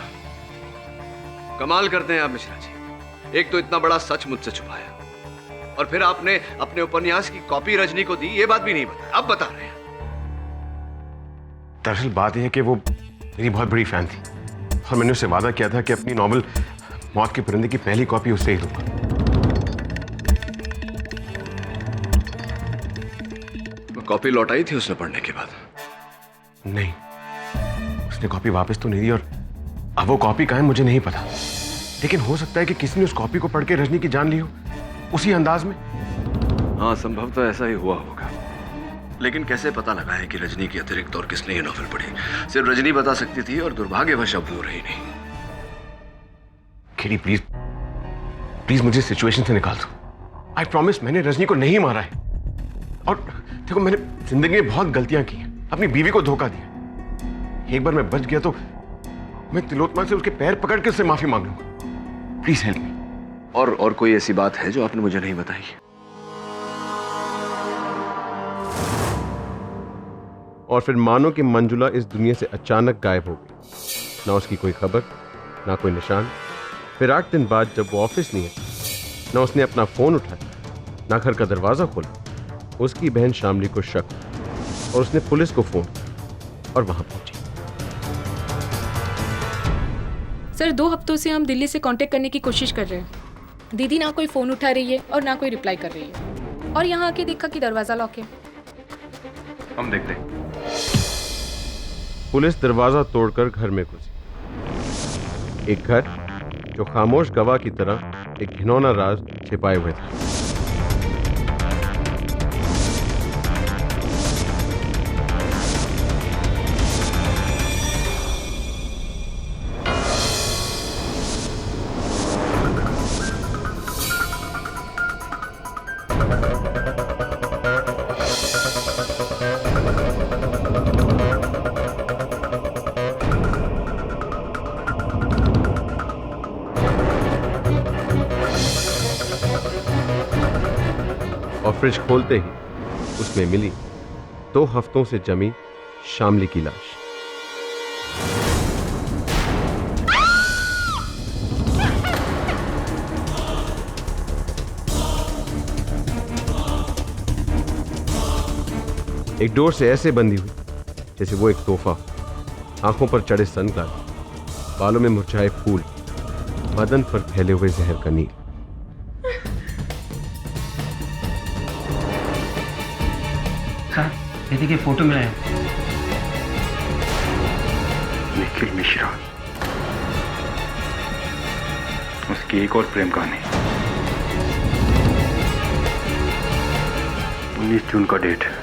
कमाल करते हैं आप मिश्रा जी। एक तो इतना बड़ा सच मुझसे छुपाया, और फिर आपने अपने उपन्यास की कॉपी रजनी को दी, ये बात भी नहीं बताई। अब बता रहे हैं। दरअसल बात यह है कि वो मेरी बहुत बड़ी फैन थी, और मैंने उससे वादा किया था कि अपनी नॉवल मौत के परिंदे की पहली कॉपी उससे ही लूंगा। कॉपी लौटाई थी उसने पढ़ने के बाद? नहीं, उसने कॉपी वापस तो नहीं दी, और अब वो कॉपी कहाँ है मुझे नहीं पता। लेकिन हो सकता है कि किसी ने उस कॉपी को पढ़ के रजनी की जान ली हो, उसी अंदाज में। हाँ, संभवतः ऐसा ही हुआ होगा। लेकिन कैसे पता लगाएं कि रजनी की अतिरिक्त और किसने ये नॉवल पढ़ी? सिर्फ रजनी बता सकती थी, और दुर्भाग्यवश अब वो रही नहीं। केडी, प्लीज मुझे सिचुएशन से निकाल दो। आई प्रॉमिस, मैंने रजनी को नहीं मारा है। और देखो, मैंने जिंदगी में बहुत गलतियां की हैं, अपनी बीवी को धोखा दिया। एक बार मैं बच गया तो मैं तिलोत्तमा से उसके पैर पकड़ के उससे माफी मांग लूंगा। Please help me. और कोई ऐसी बात है जो आपने मुझे नहीं बताई? और फिर मानो कि मंजुला इस दुनिया से अचानक गायब हो गई। ना उसकी कोई खबर, ना कोई निशान। फिर 8 दिन बाद जब वो ऑफिस नहीं है, ना उसने अपना फोन उठाया, ना घर का दरवाजा खोला। उसकी बहन शामली को शक, और उसने पुलिस को फोन किया और वहां पहुंची। सर, 2 हफ्तों से हम दिल्ली से कांटेक्ट करने की कोशिश कर रहे हैं। दीदी ना कोई फोन उठा रही है और ना कोई रिप्लाई कर रही है, और यहाँ आके देखा कि दरवाजा लॉक है। हम देखते हैं। पुलिस दरवाजा तोड़कर घर में घुसी। एक घर जो खामोश गवाह की तरह एक घिनौना राज छिपाए हुए था। और फ्रिज खोलते ही उसमें मिली 2 हफ्तों से जमी शामली की लाश। एक डोर से ऐसे बंधी हुई जैसे वो एक तोहफा। आंखों पर चढ़े सनग्लास, बालों में मुरझाए फूल, बदन पर फैले हुए जहर का नील। सर, दीदी की फोटो मिला है। निखिल मिश्रा, उसकी एक और प्रेम कहानी। 19 जून का डेट है।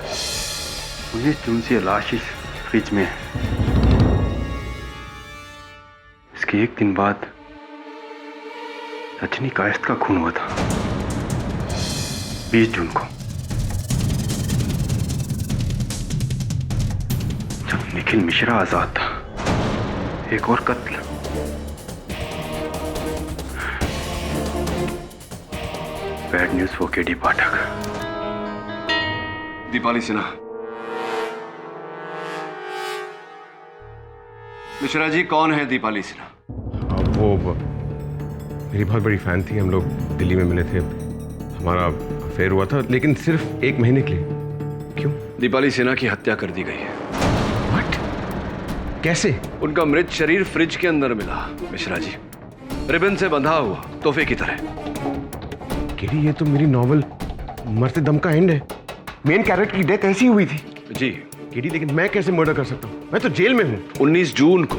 19 जून से लाश इस फ्रिज में है। इसके 1 दिन बाद रजनी कायस्थ का खून हुआ था, 20 जून को, जब निखिल मिश्रा आजाद था। एक और कत्ल। बैड न्यूज फॉर केडी पाठक। दीपाली सिन्हा। मिश्रा जी, कौन है दीपाली सिन्हा? वो मेरी बहुत बड़ी फैन थी। हम लोग दिल्ली में मिले थे, हमारा अफेयर हुआ था, लेकिन सिर्फ 1 महीने के लिए। क्यों? दीपाली सिन्हा की हत्या कर दी गई है। व्हाट? कैसे? उनका मृत शरीर फ्रिज के अंदर मिला मिश्रा जी, रिबन से बंधा हुआ, तोहफे की तरह। केडी, ये तो मेरी नॉवल मरते दम का एंड है। मेन कैरेक्टर की डेथ ऐसी हुई थी। जी केडी, लेकिन मैं कैसे मर्डर कर सकता हूँ? मैं तो जेल में हूँ। 19 जून को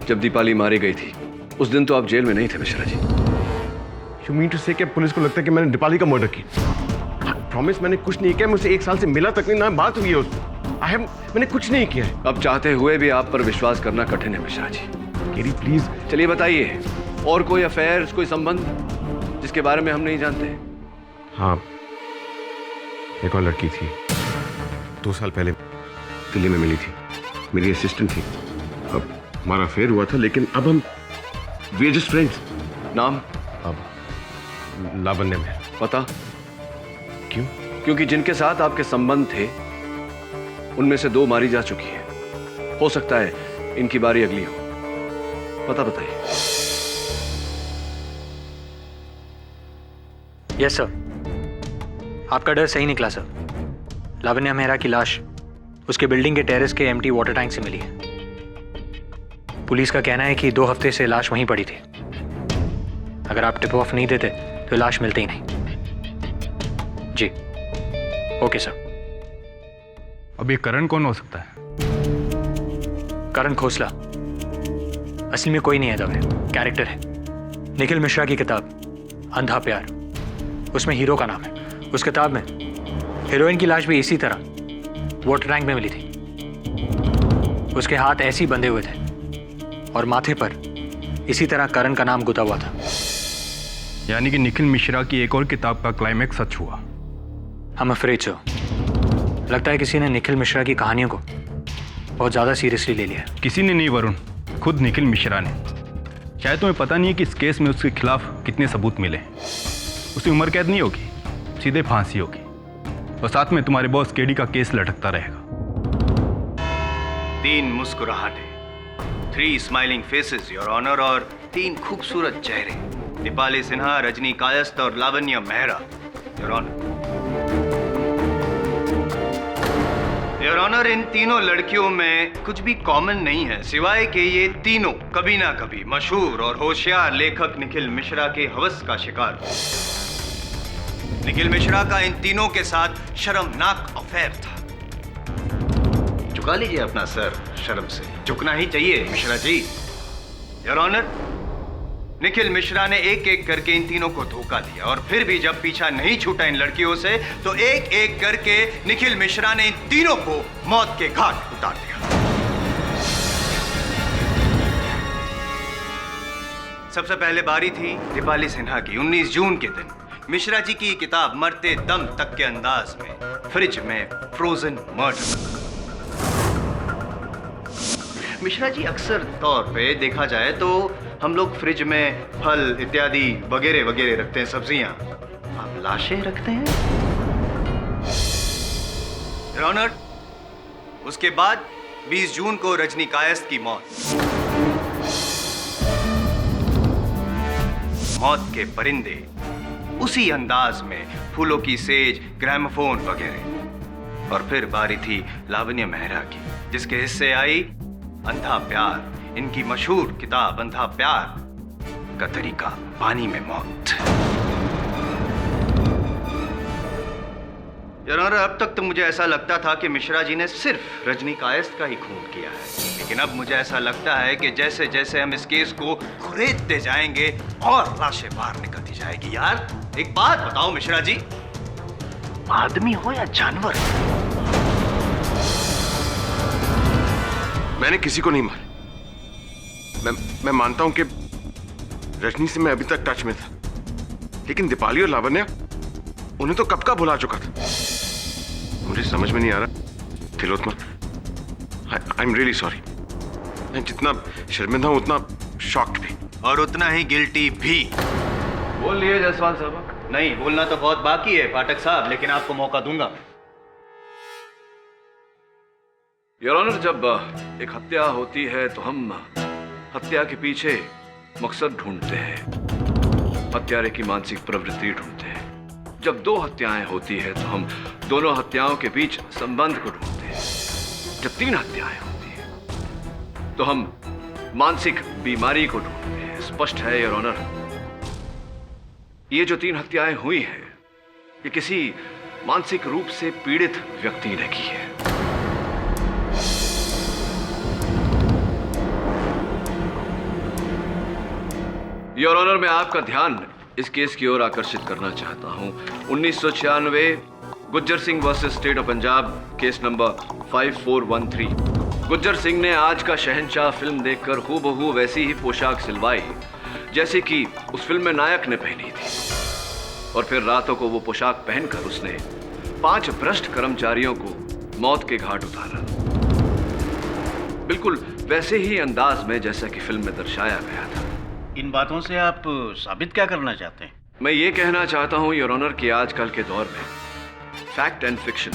जब दीपाली मारी गई थी, उस दिन तो आप जेल में नहीं थे Mishra ji. You mean to से कि पुलिस को लगता है कि मैंने दीपाली का मर्डर किया? प्रॉमिस, मैंने कुछ नहीं किया। मुझसे 1 साल से मिला तक नहीं, ना बात हुई है उससे। मैंने कुछ नहीं किया है। अब चाहते हुए भी आप पर विश्वास करना कठिन है मिश्रा जी। KD please. चलिए बताइए, और कोई अफेयर, कोई संबंध जिसके बारे में हम नहीं जानते? हाँ, एक और लड़की थी, 2 साल पहले दिल्ली में मिली थी, मेरी असिस्टेंट थी। अब हमारा अफेयर हुआ था, लेकिन अब हम वी आर जस्ट फ्रेंड्स। नाम? अब लावण्य में। पता? क्यों? क्योंकि जिनके साथ आपके संबंध थे उनमें से 2 मारी जा चुकी है। हो सकता है इनकी बारी अगली हो। पता बताइए। यस सर, आपका डर सही निकला सर। लावण्या मेहरा की लाश उसके बिल्डिंग के टेरेस के एम्प्टी वाटर टैंक से मिली है। पुलिस का कहना है कि 2 हफ्ते से लाश वहीं पड़ी थी। अगर आप टिप ऑफ नहीं देते तो लाश मिलती ही नहीं। जी ओके सर। अब ये करण कौन हो सकता है? करण खोसला असली में कोई नहीं है दवे, कैरेक्टर है। निखिल मिश्रा की किताब अंधा प्यार, उसमें हीरो का नाम है। उस किताब में हीरोइन की लाश भी इसी तरह वाटर टैंक में मिली थी। उसके हाथ ऐसे ही बंधे हुए थे और माथे पर इसी तरह करण का नाम गुथा हुआ था। यानी कि निखिल मिश्रा की एक और किताब का क्लाइमैक्स सच हुआ। हम अफ्रेड सो, लगता है किसी ने निखिल मिश्रा की कहानियों को बहुत ज़्यादा सीरियसली ले लिया। किसी ने नहीं वरुण, खुद निखिल मिश्रा ने। शायद तुम्हें पता नहीं है कि इस केस में उसके खिलाफ कितने सबूत मिले। उसकी उम्र कैद नहीं होगी, सीधे फांसी होगी, और साथ में तुम्हारे बॉस केडी का केस लटकता रहेगा। 3 मुस्कुराहटें, 3 स्माइलिंग फेसेस योर ऑनर, और 3 खूबसूरत चेहरे, दीपाली सिन्हा, रजनी कायस्थ और Lavanya Mehra your honour. Your honour, इन तीनों लड़कियों में कुछ भी कॉमन नहीं है, सिवाय कि ये तीनों कभी ना कभी मशहूर और होशियार लेखक निखिल मिश्रा के हवस का शिकार। निखिल मिश्रा का इन तीनों के साथ शर्मनाक अफेयर था। झुका लीजिए अपना सर, शर्म से झुकना ही चाहिए मिश्रा जी। योर ऑनर, निखिल मिश्रा ने एक एक करके इन तीनों को धोखा दिया, और फिर भी जब पीछा नहीं छूटा इन लड़कियों से, तो एक एक करके निखिल मिश्रा ने इन तीनों को मौत के घाट उतार दिया। सबसे पहले बारी थी दीपाली सिन्हा की। 19 जून के दिन मिश्रा जी की किताब मरते दम तक के अंदाज में फ्रिज में फ्रोजन मर्डर। मिश्रा जी अक्सर तौर पे देखा जाए तो हम लोग फ्रिज में फल इत्यादि वगैरह वगैरह रखते हैं, सब्जियां। आप लाशें रखते हैं योर ऑनर। उसके बाद 20 जून को रजनी कायस्थ की मौत के परिंदे उसी अंदाज में, फूलों की सेज, ग्रामोफोन वगैरह। और फिर बारी थी लावण्य मेहरा की, जिसके हिस्से आई अंधा प्यार, इनकी मशहूर किताब अंधा प्यार का तरीका, पानी में मौत। योर ऑनर, अब तक तो मुझे ऐसा लगता था कि मिश्रा जी ने सिर्फ रजनी कायस्थ का ही खून किया है, लेकिन अब मुझे ऐसा लगता है कि जैसे जैसे हम इस केस को खुरेदते जाएंगे और लाशें बाहर निकलती जाएगी। यार एक बात बताओ मिश्रा जी, आदमी हो या जानवर? मैंने किसी को नहीं मारा। मैं मानता हूं कि रजनी से मैं अभी तक टच में था, लेकिन दीपाली और लावण्या, उन्हें तो कब का भुला चुका था। मुझे समझ में नहीं आ रहा तिलोत्तमा, आई एम रियली सॉरी। मैं जितना शर्मिंदा हूं उतना शॉक्ड भी, और उतना ही गिल्टी भी। बोल लिए जायसवाल साहब? नहीं, बोलना तो बहुत बाकी है पाठक साहब, लेकिन आपको मौका दूंगा। योर ऑनर, जब एक हत्या होती है तो हम हत्या के पीछे मकसद ढूंढते हैं, हत्यारे की मानसिक प्रवृत्ति ढूंढते हैं। जब 2 हत्याएं होती है तो हम दोनों हत्याओं के बीच संबंध को ढूंढते हैं। जब 3 हत्याएं होती हैं तो हम मानसिक बीमारी को ढूंढते हैं। स्पष्ट है योर ऑनर, ये जो 3 हत्याएं हुई हैं, ये किसी मानसिक रूप से पीड़ित व्यक्ति ने की है। योर ऑनर, मैं आपका ध्यान इस केस की ओर आकर्षित करना चाहता हूं। 1996 Gujjar Singh versus state of Punjab, case number 5413। Gujjar Singh ने आज का शहंशाह फिल्म देखकर हूबहू वैसी ही पोशाक सिलवाई जैसी कि उस फिल्म में नायक ने पहनी थी, और फिर रातों को वो पोशाक पहनकर उसने 5 भ्रष्ट कर्मचारियों को मौत के घाट उतारा, बिल्कुल वैसे ही अंदाज में जैसा कि फिल्म में दर्शाया गया था। इन बातों से आप साबित क्या करना चाहते हैं? मैं ये कहना चाहता हूं योर ऑनर कि आजकल के दौर में फैक्ट एंड फिक्शन,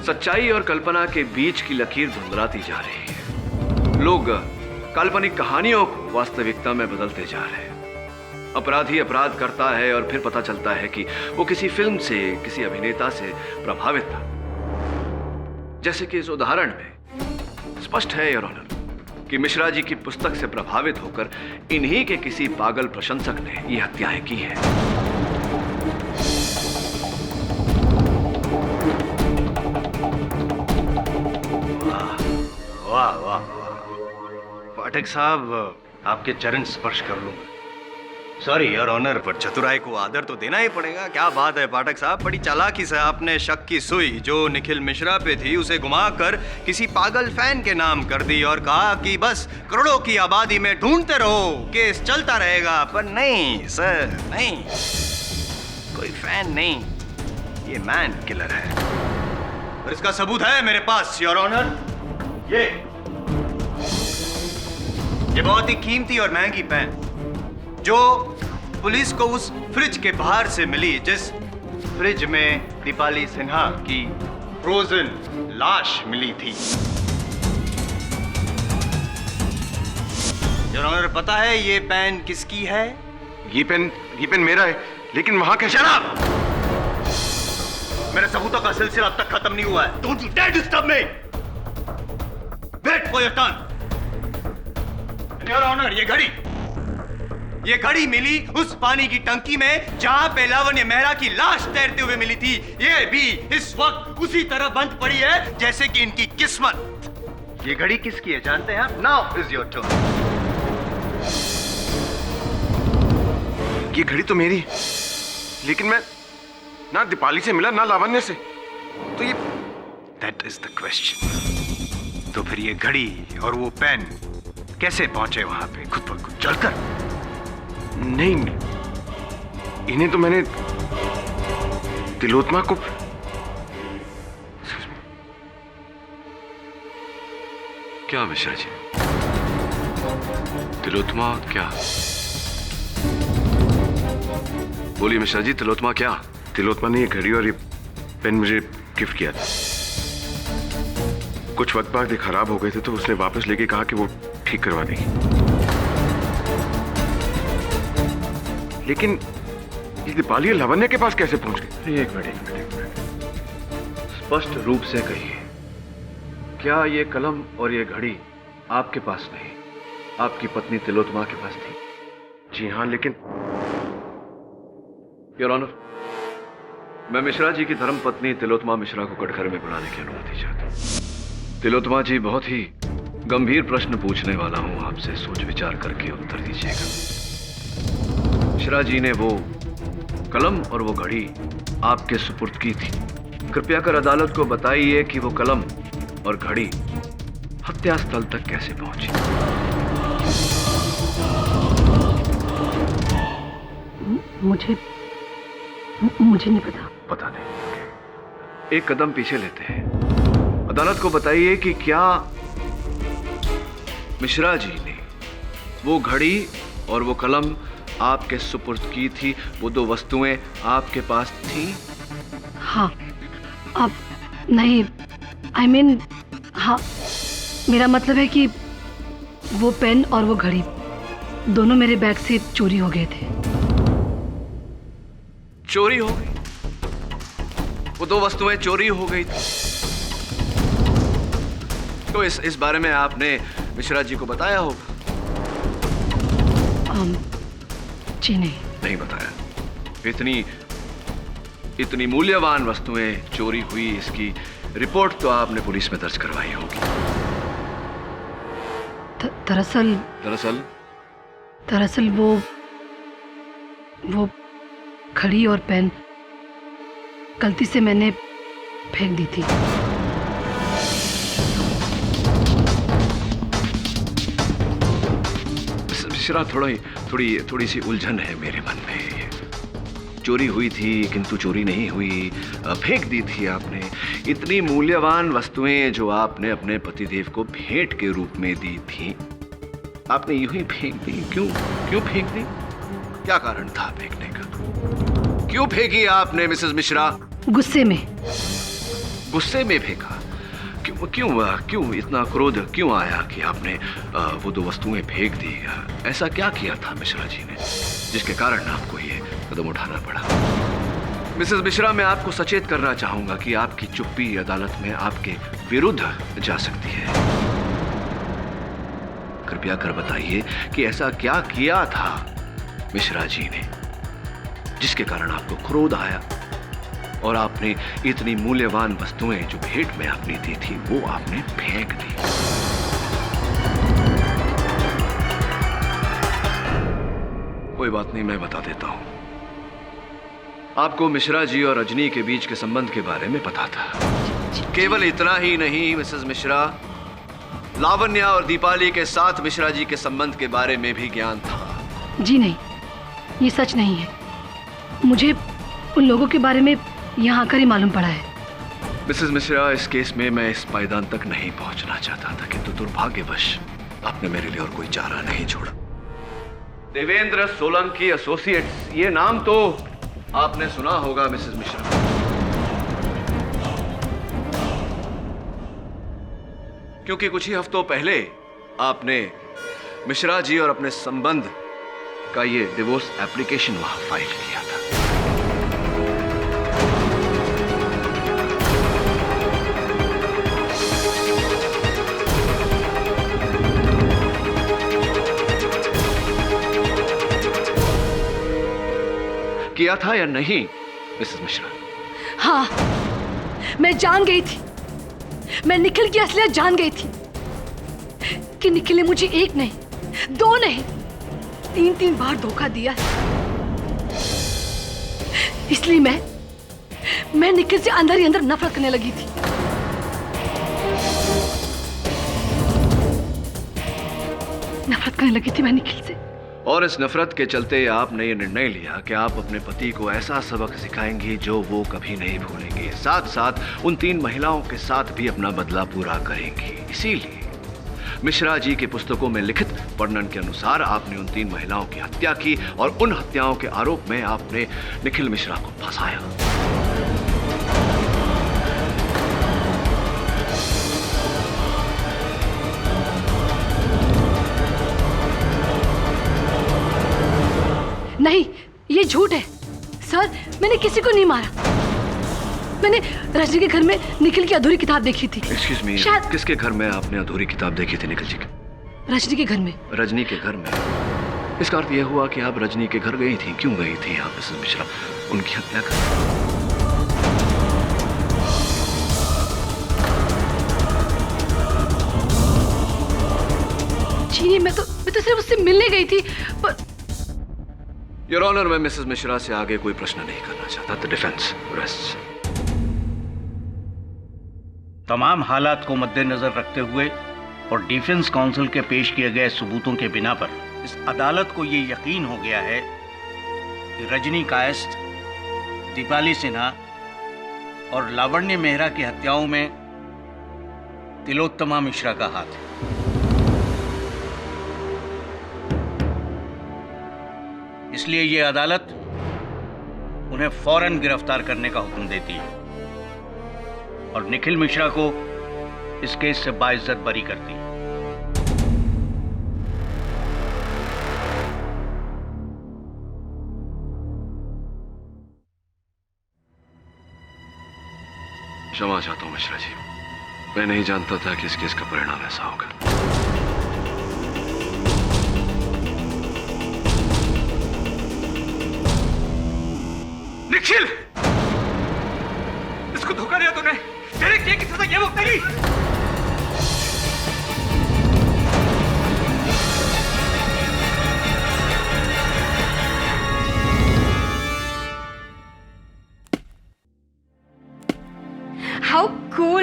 सच्चाई और कल्पना के बीच की लकीर धुंधलाती जा रही है। लोग काल्पनिक कहानियों को वास्तविकता में बदलते जा रहे हैं। अपराधी अपराध करता है और फिर पता चलता है कि वो किसी फिल्म से, किसी अभिनेता से प्रभावित था। जैसे कि इस उदाहरण में स्पष्ट है योर ऑनर कि मिश्रा जी की पुस्तक से प्रभावित होकर इन्हीं के किसी पागल प्रशंसक ने ये हत्याएं की हैं। वाह वाह वाह, पाठक साहब आपके चरण स्पर्श कर लूंगा। सॉरी योर ऑनर, पर चतुराई को आदर तो देना ही पड़ेगा। क्या बात है पाठक साहब, बड़ी चालाकी से आपने शक की सुई जो निखिल मिश्रा पे थी उसे घुमाकर किसी पागल फैन के नाम कर दी और कहा कि बस करोड़ों की आबादी में ढूंढते रहो, केस चलता रहेगा। पर नहीं सर, नहीं, कोई फैन नहीं, ये मैन किलर है। और इसका सबूत है मेरे पास योर ऑनर। ये बहुत ही कीमती और महंगी पेन जो पुलिस को उस फ्रिज के बाहर से मिली जिस फ्रिज में दीपाली सिन्हा की फ्रोजन लाश मिली थी। योर ऑनर, पता है ये पेन किसकी है? ये पेन मेरा है, लेकिन वहां कैसे? शराब! मेरे सबूतों का सिलसिला अब तक खत्म नहीं हुआ है। Don't you dare disturb me! Wait for your turn. Your honour, ये घड़ी मिली उस पानी की टंकी में जहां पे लावण्य मेहरा की लाश तैरते हुए मिली थी। ये भी इस वक्त उसी तरह बंद पड़ी है जैसे कि इनकी किस्मत। ये घड़ी किसकी है जानते हैं आप? Now is your turn. ये घड़ी तो मेरी, लेकिन मैं ना दीपाली से मिला ना लावण्य से, तो ये दैट इज द क्वेश्चन। तो फिर ये घड़ी और वो पेन कैसे पहुंचे वहां पे खुद ब खुद चलकर? नहीं, इन्हें तो मैंने तिलोत्मा को। क्या मिश्रा जी? तिलोत्मा क्या? बोलिए मिश्रा जी, तिलोत्मा क्या? तिलोत्मा ने ये घड़ी और ये पेन मुझे गिफ्ट किया था। कुछ वक्त बाद ये खराब हो गए थे तो उसने वापस लेके कहा कि वो ठीक करवा देगी। लेकिन ये दीपाली लावण्य के पास कैसे पहुंच गई? एक मिनट। स्पष्ट रूप से कहिए, क्या ये कलम और ये घड़ी आपके पास नहीं, आपकी पत्नी तिलोत्मा के पास थी? जी हाँ, लेकिन योर ऑनर, मैं मिश्रा जी की धर्मपत्नी तिलोत्मा मिश्रा को कटघरे में बुलाने की अनुमति चाहता हूं। तिलोत्मा जी, बहुत ही गंभीर प्रश्न पूछने वाला हूं आपसे, सोच विचार करके उत्तर दीजिएगा। मिश्रा जी ने वो कलम और वो घड़ी आपके सुपुर्द की थी। कृपया कर अदालत को बताइए कि वो कलम और घड़ी हत्यास्थल तक कैसे पहुंची। मुझे नहीं पता। पता नहीं, एक कदम पीछे लेते हैं। अदालत को बताइए कि क्या मिश्रा जी ने वो घड़ी और वो कलम आपके सुपुर्द की थी? वो 2 वस्तुएं आपके पास थी? हाँ, अब नहीं, I mean, हाँ, मेरा मतलब है कि वो पेन और वो घड़ी दोनों मेरे बैग से चोरी हो गए थे। चोरी हो गई? वो 2 वस्तुएं चोरी हो गई थी? तो इस बारे में आपने मिश्रा जी को बताया होगा? जी नहीं बताया। इतनी मूल्यवान वस्तुएं चोरी हुई, इसकी रिपोर्ट तो आपने पुलिस में दर्ज करवाई होगी। दरअसल वो घड़ी और पेन गलती से मैंने फेंक दी थी। मिश्रा, थोड़ी सी उलझन है मेरे मन में। चोरी हुई थी किंतु चोरी नहीं हुई, फेंक दी थी आपने। इतनी मूल्यवान वस्तुएं जो आपने अपने पतिदेव को भेंट के रूप में दी थी, आपने यूं ही फेंक दी। क्यों फेंक दी? क्या कारण था फेंकने का? क्यों फेंकी आपने मिसेस मिश्रा? गुस्से में फेंका? क्यों इतना क्रोध क्यों आया कि आपने वो दो वस्तुएं फेंक दी? ऐसा क्या किया था मिश्रा जी ने जिसके कारण आपको ये कदम उठाना पड़ा? मिसेस मिश्रा, मैं आपको सचेत करना चाहूंगा कि आपकी चुप्पी अदालत में आपके विरुद्ध जा सकती है। कृपया कर बताइए कि ऐसा क्या किया था मिश्रा जी ने जिसके कारण आपको क्रोध आया और आपने इतनी मूल्यवान वस्तुएं जो भेंट में आपने दी थी वो आपने फेंक दी। कोई बात नहीं, मैं बता देता हूं। आपको मिश्रा जी और रजनी के बीच के संबंध के बारे में पता था। केवल इतना ही नहीं मिसेस मिश्रा, लावण्या और दीपाली के साथ मिश्रा जी के संबंध के बारे में भी ज्ञान था। जी नहीं, ये सच नहीं है। मुझे उन लोगों के बारे में यहाँ आकर ही मालूम पड़ा है। मिसेस मिश्रा, इस केस में मैं इस पायदान तक नहीं पहुंचना चाहता था, किंतु दुर्भाग्यवश आपने मेरे लिए और कोई चारा नहीं छोड़ा। देवेंद्र सोलंकी एसोसिएट्स, ये नाम तो आपने सुना होगा मिसेस मिश्रा। क्योंकि कुछ ही हफ्तों पहले आपने मिश्रा जी और अपने संबंध का ये डिवोर्स एप्लीकेशन वहां फाइल किया था। किया था या नहीं मिसेस मिश्रा? हाँ, मैं जान गई थी, मैं निखिल की असलियत जान गई थी कि निखिल ने मुझे एक नहीं, दो नहीं, तीन बार धोखा दिया। इसलिए मैं निखिल से अंदर ही अंदर नफरत करने लगी थी। नफरत करने लगी थी मैं निखिल से। और इस नफरत के चलते आपने ये निर्णय लिया कि आप अपने पति को ऐसा सबक सिखाएंगी जो वो कभी नहीं भूलेंगे। साथ साथ उन 3 महिलाओं के साथ भी अपना बदला पूरा करेंगी। इसीलिए मिश्रा जी की पुस्तकों में लिखित वर्णन के अनुसार आपने उन 3 महिलाओं की हत्या की और उन हत्याओं के आरोप में आपने निखिल मिश्रा को फंसाया। नहीं, ये झूठ है सर। मैंने किसी को नहीं मारा। मैंने रजनी के घर में निखिल की अधूरी किताब देखी थी। एक्सक्यूज मी, किसके घर में आपने अधूरी किताब देखी थी निखिल जी की? रजनी के घर में। रजनी के घर में? इसका अर्थ यह हुआ कि आप रजनी के घर गई थी। क्यों गई थी आप मिसेस मिश्रा उनकी हत्या कर? जी नहीं, मैं तो सिर्फ उससे मिलने गई थी। पर योर ऑनर, मैं मिसेस मिश्रा से आगे कोई प्रश्न नहीं करना चाहता। The defence rests. तमाम हालात को मद्देनजर रखते हुए और डिफेंस काउंसिल के पेश किए गए सबूतों के बिना पर इस अदालत को ये यकीन हो गया है कि रजनी कायस्थ, दीपाली सिन्हा और लावण्य मेहरा की हत्याओं में तिलोत्तमा मिश्रा का हाथ है। इसलिए ये अदालत उन्हें फौरन गिरफ्तार करने का हुक्म देती है और निखिल मिश्रा को इस केस से बाइज्जत बरी करती है। क्षमा चाहता हूं मिश्रा जी, मैं नहीं जानता था कि इस केस का परिणाम ऐसा होगा। निखिल, इसको धोखा दिया तूने। तेरे किए की सजा ये भुगतेगी।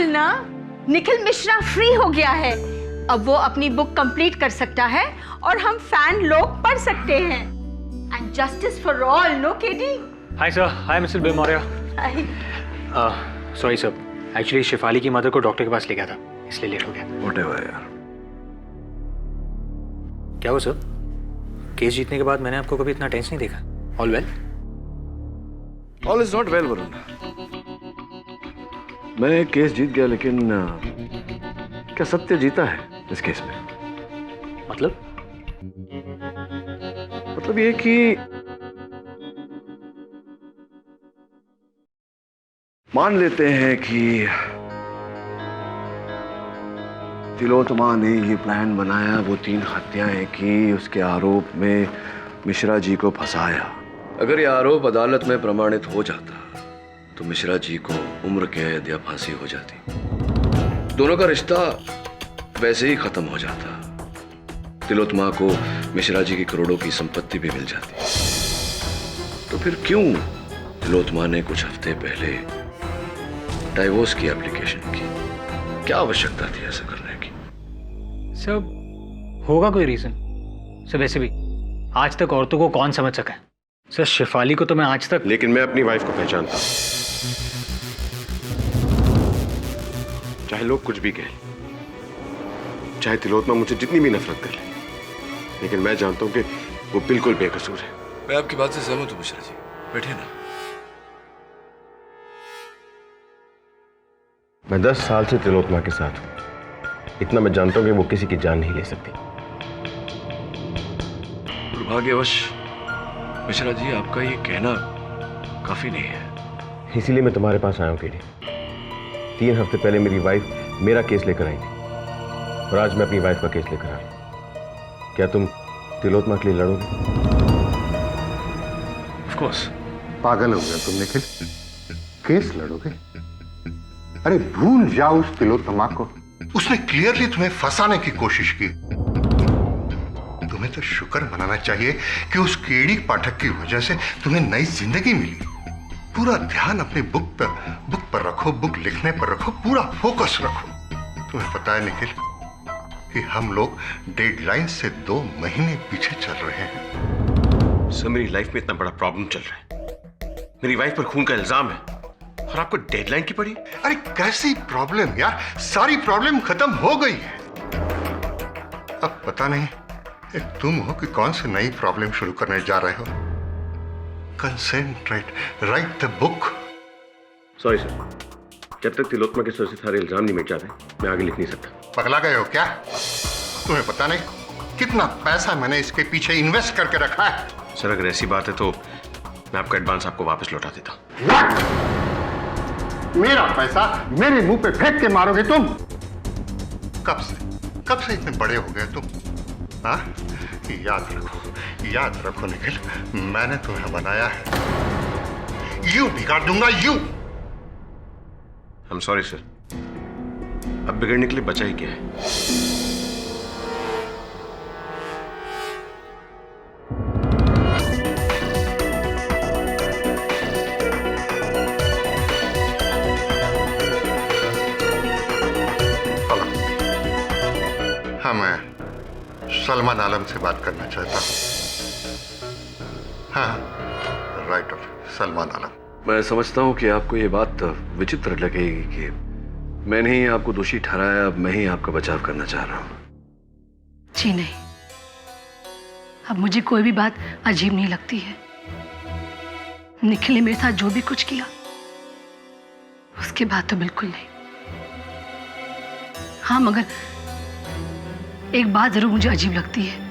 निखिल ना, निखिल मिश्रा फ्री हो गया है। अब वो अपनी बुक कंप्लीट कर सकता है और हम फैन लोग पढ़ सकते हैं। And justice for all, no KD? Hi sir, hi Mister Bill Maurya. Sorry sir, actually Shifali की मदर को डॉक्टर के पास ले गया था, इसलिए लेट हो गया। व्हाटएवर यार। क्या हो सर? केस जीतने के बाद मैंने आपको कभी इतना टेंस नहीं देखा। All well? All is not well Varun. मैं केस जीत गया, लेकिन क्या सत्य जीता है इस केस में? मतलब ये कि मान लेते हैं कि तिलोत्तमा ने ये प्लान बनाया, वो 3 हत्याएं की, उसके आरोप में मिश्रा जी को फंसाया। अगर ये आरोप अदालत में प्रमाणित हो जाता तो मिश्रा जी को उम्र कैद या फांसी हो जाती। दोनों का रिश्ता वैसे ही खत्म हो जाता। तिलोत्तमा को मिश्रा जी की करोड़ों की संपत्ति भी मिल जाती। तो फिर क्यों तिलोत्तमा ने कुछ हफ्ते पहले डाइवोर्स की एप्लीकेशन की? क्या आवश्यकता थी ऐसा करने की? सर होगा कोई रीजन। सर वैसे भी आज तक औरतों को कौन समझ सका है? सर शिफाली को तो मैं आज तक। लेकिन मैं अपनी वाइफ को पहचानता हूं, चाहे लोग कुछ भी कहें, चाहे तिलोत्तमा मुझे जितनी भी नफरत कर ले, लेकिन मैं जानता हूं कि वो बिल्कुल बेकसूर है। मैं आपकी बात से सहमत हूं मिश्रा जी, बैठिए ना। मैं 10 साल से तिलोत्तमा के साथ हूं, इतना मैं जानता हूं कि वो किसी की जान नहीं ले सकती। दुर्भाग्यवश मिश्रा जी, आपका ये कहना काफी नहीं है। इसीलिए मैं तुम्हारे पास आया हूं केडी। 3 हफ्ते पहले मेरी वाइफ मेरा केस लेकर आई थी और आज मैं अपनी वाइफ का केस लेकर आ रहा हूं। क्या तुम तिलोत्तमा के लिए लड़ोगे? Of course. पागल हो गया तुम निखिल? केस लड़ोगे? अरे भूल जाओ उस तिलोत्तमा को। उसने क्लियरली तुम्हें फंसाने की कोशिश की। तुम्हें तो शुक्र मनाना चाहिए कि उस केडी पाठक की वजह से तुम्हें नई जिंदगी मिली। पूरा ध्यान अपनी बुक पर रखो, बुक लिखने पर रखो, पूरा फोकस रखो। तुम्हें पता है निखिल कि हम लोग डेडलाइन से 2 महीने पीछे चल रहे हैं। सर मेरी लाइफ में इतना बड़ा प्रॉब्लम चल रहा है, मेरी वाइफ पर खून का इल्जाम है और आपको डेडलाइन की पड़ी? अरे कैसी प्रॉब्लम यार, सारी प्रॉब्लम खत्म हो गई है। अब पता नहीं तुम हो कि कौन सी नई प्रॉब्लम शुरू करने जा रहे हो। Concentrate, right the book. Sorry sir, जब तक तिलोत्तमा के सर से सारे इल्जाम नहीं मिट जाते मैं आगे लिख नहीं सकता। पगला गए हो क्या? तुम्हें पता नहीं कितना पैसा मैंने इसके पीछे इन्वेस्ट करके रखा है। सर अगर ऐसी बात है तो मैं आपका एडवांस आपको वापस लौटा देता। मेरा पैसा मेरे मुंह पे फेंक के मारोगे तुम? कब से इतने बड़े हो गए तुम? हाँ, याद रखो निखिल, मैंने तुम्हें बनाया है। यू बिगाड़ दूंगा, you. I am sorry sir, अब बिगड़ने के लिए बचा ही क्या है? हाँ, मैं सलमान आलम से बात करना चाहता हूँ। हाँ, राइट ऑफ सलमान आलम। मैं समझता हूं कि आपको ये बात विचित्र लगेगी कि मैंने ही आपको दोषी ठहराया, अब मैं ही आपका बचाव करना चाह रहा हूं। जी नहीं, अब मुझे कोई भी बात अजीब नहीं लगती है। निखिल ने मेरे साथ जो भी कुछ किया उसके बाद तो बिल्कुल नहीं। हाँ, मगर एक बात जरूर मुझे अजीब लगती है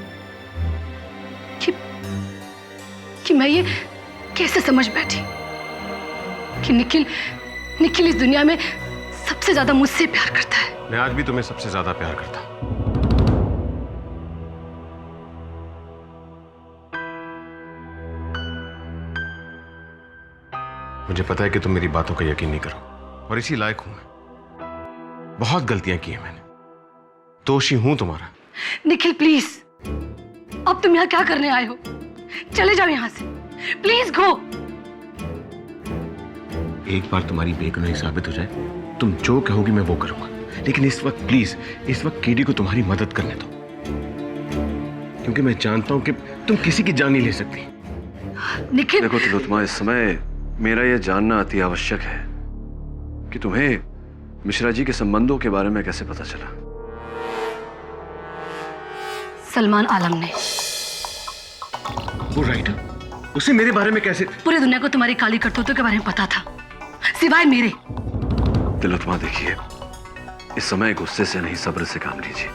कि मैं ये कैसे समझ बैठी कि निखिल इस दुनिया में सबसे ज्यादा मुझसे प्यार करता है। मैं आज भी तुम्हें सबसे ज्यादा प्यार करता हूं। मुझे पता है कि तुम मेरी बातों का यकीन नहीं करो और इसी लायक हूं मैं। बहुत गलतियां की हैं मैंने, दोषी हूं तुम्हारा। निखिल प्लीज, अब तुम यहाँ क्या करने आए हो? चले जाओ यहाँ से, प्लीज गो। एक बार तुम्हारी बेगुनाही साबित हो जाए तुम जो कहोगी मैं वो करूंगा, लेकिन इस वक्त प्लीज, इस वक्त केडी को तुम्हारी मदद करने दो, क्योंकि मैं जानता हूं कि तुम किसी की जान नहीं ले सकती। निखिल, देखो तिलोत्तमा, इस समय मेरा यह जानना अति आवश्यक है कि तुम्हें मिश्रा जी के संबंधों के बारे में कैसे पता चला। सलमान आलम ने। वो राइटर, उसे मेरे बारे में कैसे? पूरी दुनिया को तुम्हारी काली करतूतों के बारे में पता था, सिवाय मेरे। तिलोत्तमा देखिए, इस समय गुस्से से नहीं सब्र से काम लीजिए।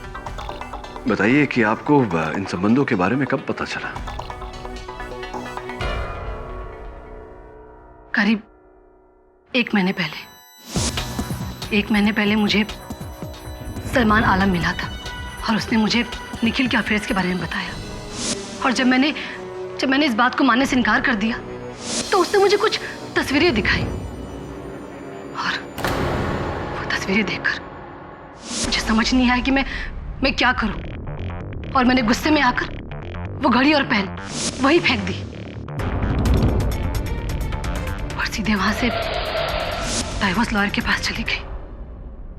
बताइए कि आपको इन संबंधों के बारे में कब पता चला? करीब 1 महीने पहले। 1 महीने पहले मुझे सलमान आलम मिला था और उसने मुझे निखिल के अफेयर्स के बारे में बताया। और जब मैंने इस बात को मानने से इनकार कर दिया तो उसने मुझे कुछ तस्वीरें दिखाई, और वो तस्वीरें देखकर मुझे समझ नहीं आया कि मैं क्या करूं। और मैंने गुस्से में आकर वो घड़ी और पेन वहीं फेंक दी और सीधे वहां से डाइवोर्स लॉयर के पास चली गई।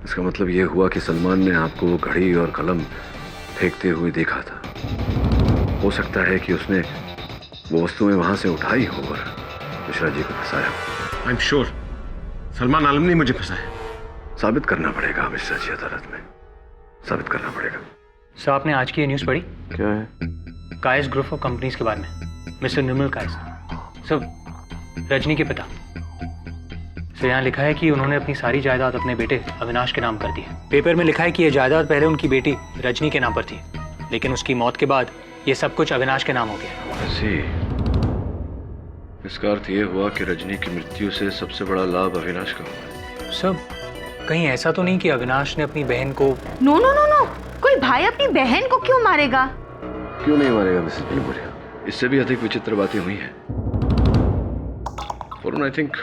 इसका मतलब ये हुआ कि सलमान ने आपको वो घड़ी और कलम फेंकते हुए देखा था। हो सकता है कि उसने वो वस्तुएं वहां से उठाई हो और मिश्रा जी को फंसाया। आई एम श्योर सलमान आलम ने मुझे फंसाया। साबित करना पड़ेगा मिश्रा जी, अदालत में साबित करना पड़ेगा। सर, आपने आज की ये न्यूज़ पढ़ी? क्या है? कायस ग्रुप ऑफ कंपनीज के बारे में। मिस्टर निर्मल कायस, सर, रजनी के पिता। सर, यहाँ लिखा है कि उन्होंने अपनी सारी जायदाद अपने बेटे अविनाश के नाम कर दी है। पेपर में लिखा है कि यह जायदाद पहले उनकी बेटी रजनी के नाम पर थी, लेकिन उसकी मौत के बाद ये सब कुछ अविनाश के नाम हो गया। ऐसी, इसका अर्थ ये हुआ कि रजनी की मृत्यु से सबसे बड़ा लाभ अविनाश का हुआ। सब कहीं ऐसा तो नहीं कि अविनाश ने अपनी बहन को? नो नो नो नो, कोई भाई अपनी बहन को क्यों मारेगा? क्यों नहीं मारेगा मिसेस बेलबुरिया? इससे भी अधिक विचित्र बातें हुई हैं। और आई थिंक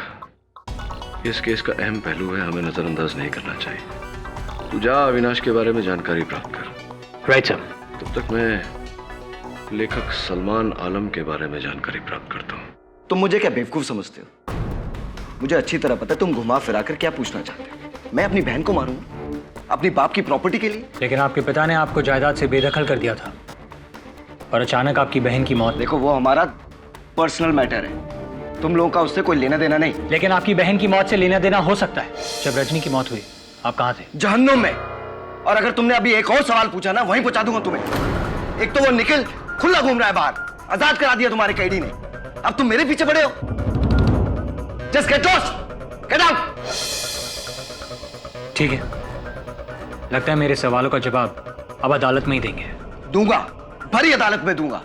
इस केस का अहम पहलू है, हमें नजरअंदाज नहीं करना चाहिए। तू जा अविनाश के बारे में जानकारी प्राप्त कर। Right sir. तब तक मैं लेखक सलमान आलम के बारे में जानकारी प्राप्त करता हूँ। तुम मुझे क्या बेवकूफ समझते हो? मुझे अच्छी तरह पता है तुम घुमा फिरा कर क्या पूछना चाहते हो। मैं अपनी बहन को मारूंगा अपनी बाप की प्रॉपर्टी के लिए? लेकिन आपके पिता ने आपको जायदाद से बेदखल कर दिया था और अचानक आपकी बहन की मौत। देखो, वो हमारा पर्सनल मैटर है, तुम लोगों का उससे कोई लेना देना नहीं। लेकिन आपकी बहन की मौत से लेना देना हो सकता है। जब रजनी की मौत हुई आप कहाँ थे? जहन्नुम में। और अगर तुमने अभी एक और सवाल पूछा ना, वहीं पहुंचा दूंगा तुम्हें। एक तो वो निखिल खुला घूम रहा है बाहर, आजाद करा दिया तुम्हारे कैदी ने, अब तुम मेरे पीछे पड़े हो। Just get lost, get out. ठीक है, लगता है मेरे सवालों का जवाब अब अदालत में ही देंगे। दूंगा, भरी अदालत में दूंगा।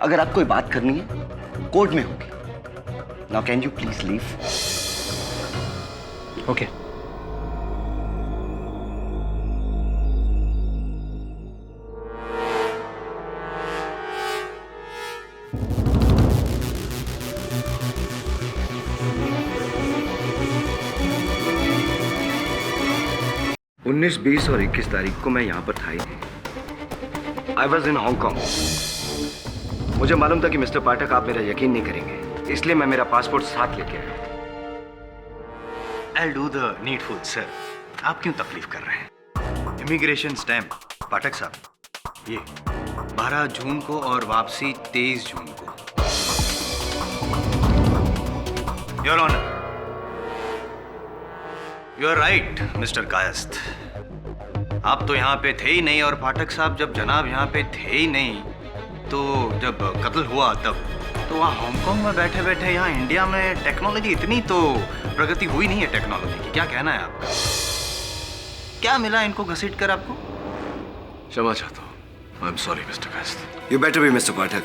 अगर आप कोई बात करनी है कोर्ट में होगी। Now can you please leave? Okay. 19, 20 और 21 तारीख को मैं यहाँ पर था ही नहीं। I was in Hong Kong. मुझे मालूम था कि मिस्टर पाठक आप मेरा यकीन नहीं करेंगे, इसलिए मैं मेरा पासपोर्ट साथ लेके आया। I'll do the needful, sir. आप क्यों तकलीफ कर रहे हैं? इमिग्रेशन स्टैम्प पाठक साहब, ये 12 जून को और वापसी 23 जून को। Your honour, you are right Mister Kayasth. आप तो यहाँ पे थे ही नहीं, और पाठक साहब जब जनाब यहाँ पे थे ही नहीं तो जब कत्ल हुआ तब तो वहाँ हांगकांग में बैठे बैठे यहाँ इंडिया में टेक्नोलॉजी इतनी तो प्रगति हुई नहीं है टेक्नोलॉजी की। क्या कहना है आपका? क्या मिला इनको घसीट कर आपको? क्षमा चाहता हूँ। I am sorry mister Kayasth. You better be mister Pathak,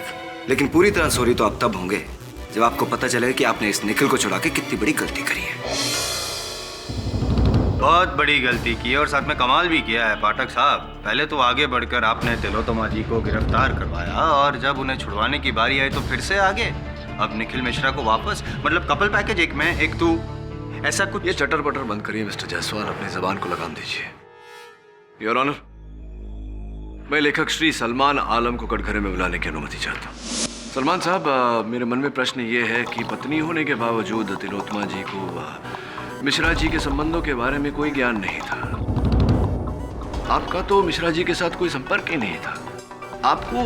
लेकिन पूरी तरह सॉरी तो आप तब होंगे जब आपको पता चलेगा कि आपने इस निखिल को छुड़ा के कितनी बड़ी गलती करी है। बहुत बड़ी गलती की है और साथ में कमाल भी किया है पाठक साहब। पहले तो आगे बढ़कर आपने तिलोत्तमा जी को गिरफ्तार करवाया, और जब उन्हें छुड़वाने की बारी आई तो फिर से आगे। अब निखिल मिश्रा को वापस, मतलब कपल पैकेज, एक मैं एक तू, ऐसा कुछ। ये चटर पटर बंद करिए मिस्टर जायसवाल, अपनी जबान को लगाम दीजिए। योर ऑनर, मैं लेखक श्री सलमान आलम को कटघरे में बुलाने की अनुमति चाहता हूँ। सलमान साहब, मेरे मन में प्रश्न ये है कि पत्नी होने के बावजूद तिलोत्तमा जी को मिश्रा जी के संबंधों के बारे में कोई ज्ञान नहीं था। आपका तो मिश्रा जी के साथ कोई संपर्क ही नहीं था। आपको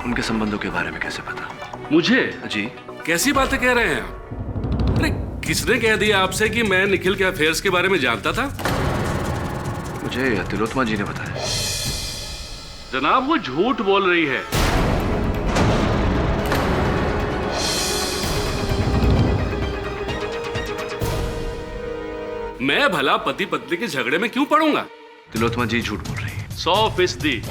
उनके संबंधों के बारे में कैसे पता? मुझे? जी। कैसी बातें कह रहे हैं आप? अरे किसने कह दिया आपसे कि मैं निखिल के अफेयर्स के बारे में जानता था? मुझे तिलोत्मा जी ने बताया। जनाब वो झूठ बोल रही है। मैं भला पति पत्नी के झगड़े में क्यों पड़ूंगा? तिलोत्मा जी झूठ बोल रही है। 100%।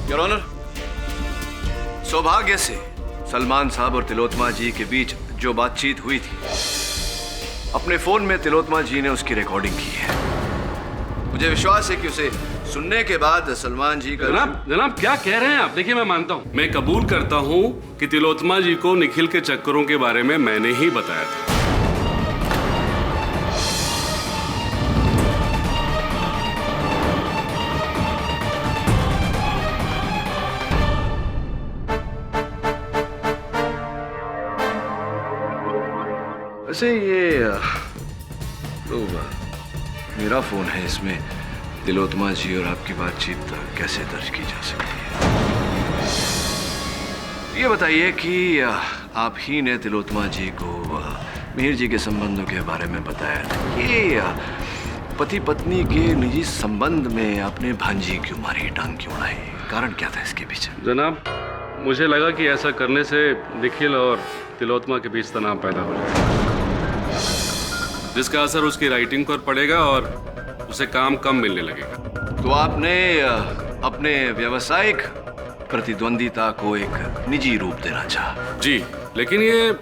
योर ऑनर, सौभाग्य से सलमान साहब और तिलोत्मा जी के बीच जो बातचीत हुई थी, अपने फोन में तिलोत्मा जी ने उसकी रिकॉर्डिंग की है। मुझे विश्वास है कि उसे सुनने के बाद सलमान जी का जनाब क्या कह रहे हैं आप? देखिए मैं मानता हूं, मैं कबूल करता हूं कि तिलोत्मा जी को निखिल के चक्करों के बारे में मैंने ही बताया था। वैसे ये तो मेरा फोन है, इसमें तिलोत्मा जी और आपकी बातचीत कैसे दर्ज की जा सकती है? ये बताइए कि आप ही ने तिलोत्मा जी को मिहिर जी के संबंधों के बारे में बताया था। ये पति पत्नी के निजी संबंध में आपने भांजी क्यों मारी, टांग क्यों उड़ाई? कारण क्या था इसके पीछे? जनाब मुझे लगा कि ऐसा करने से निखिल और तिलोत्मा के बीच तनाव पैदा हो जाएगा, जिसका असर उसकी राइटिंग पर पड़ेगा और उसे काम कम मिलने लगेगा। तो आपने अपने व्यावसायिक प्रतिद्वंदिता को एक निजी रूप देना चाहा? जी, लेकिन ये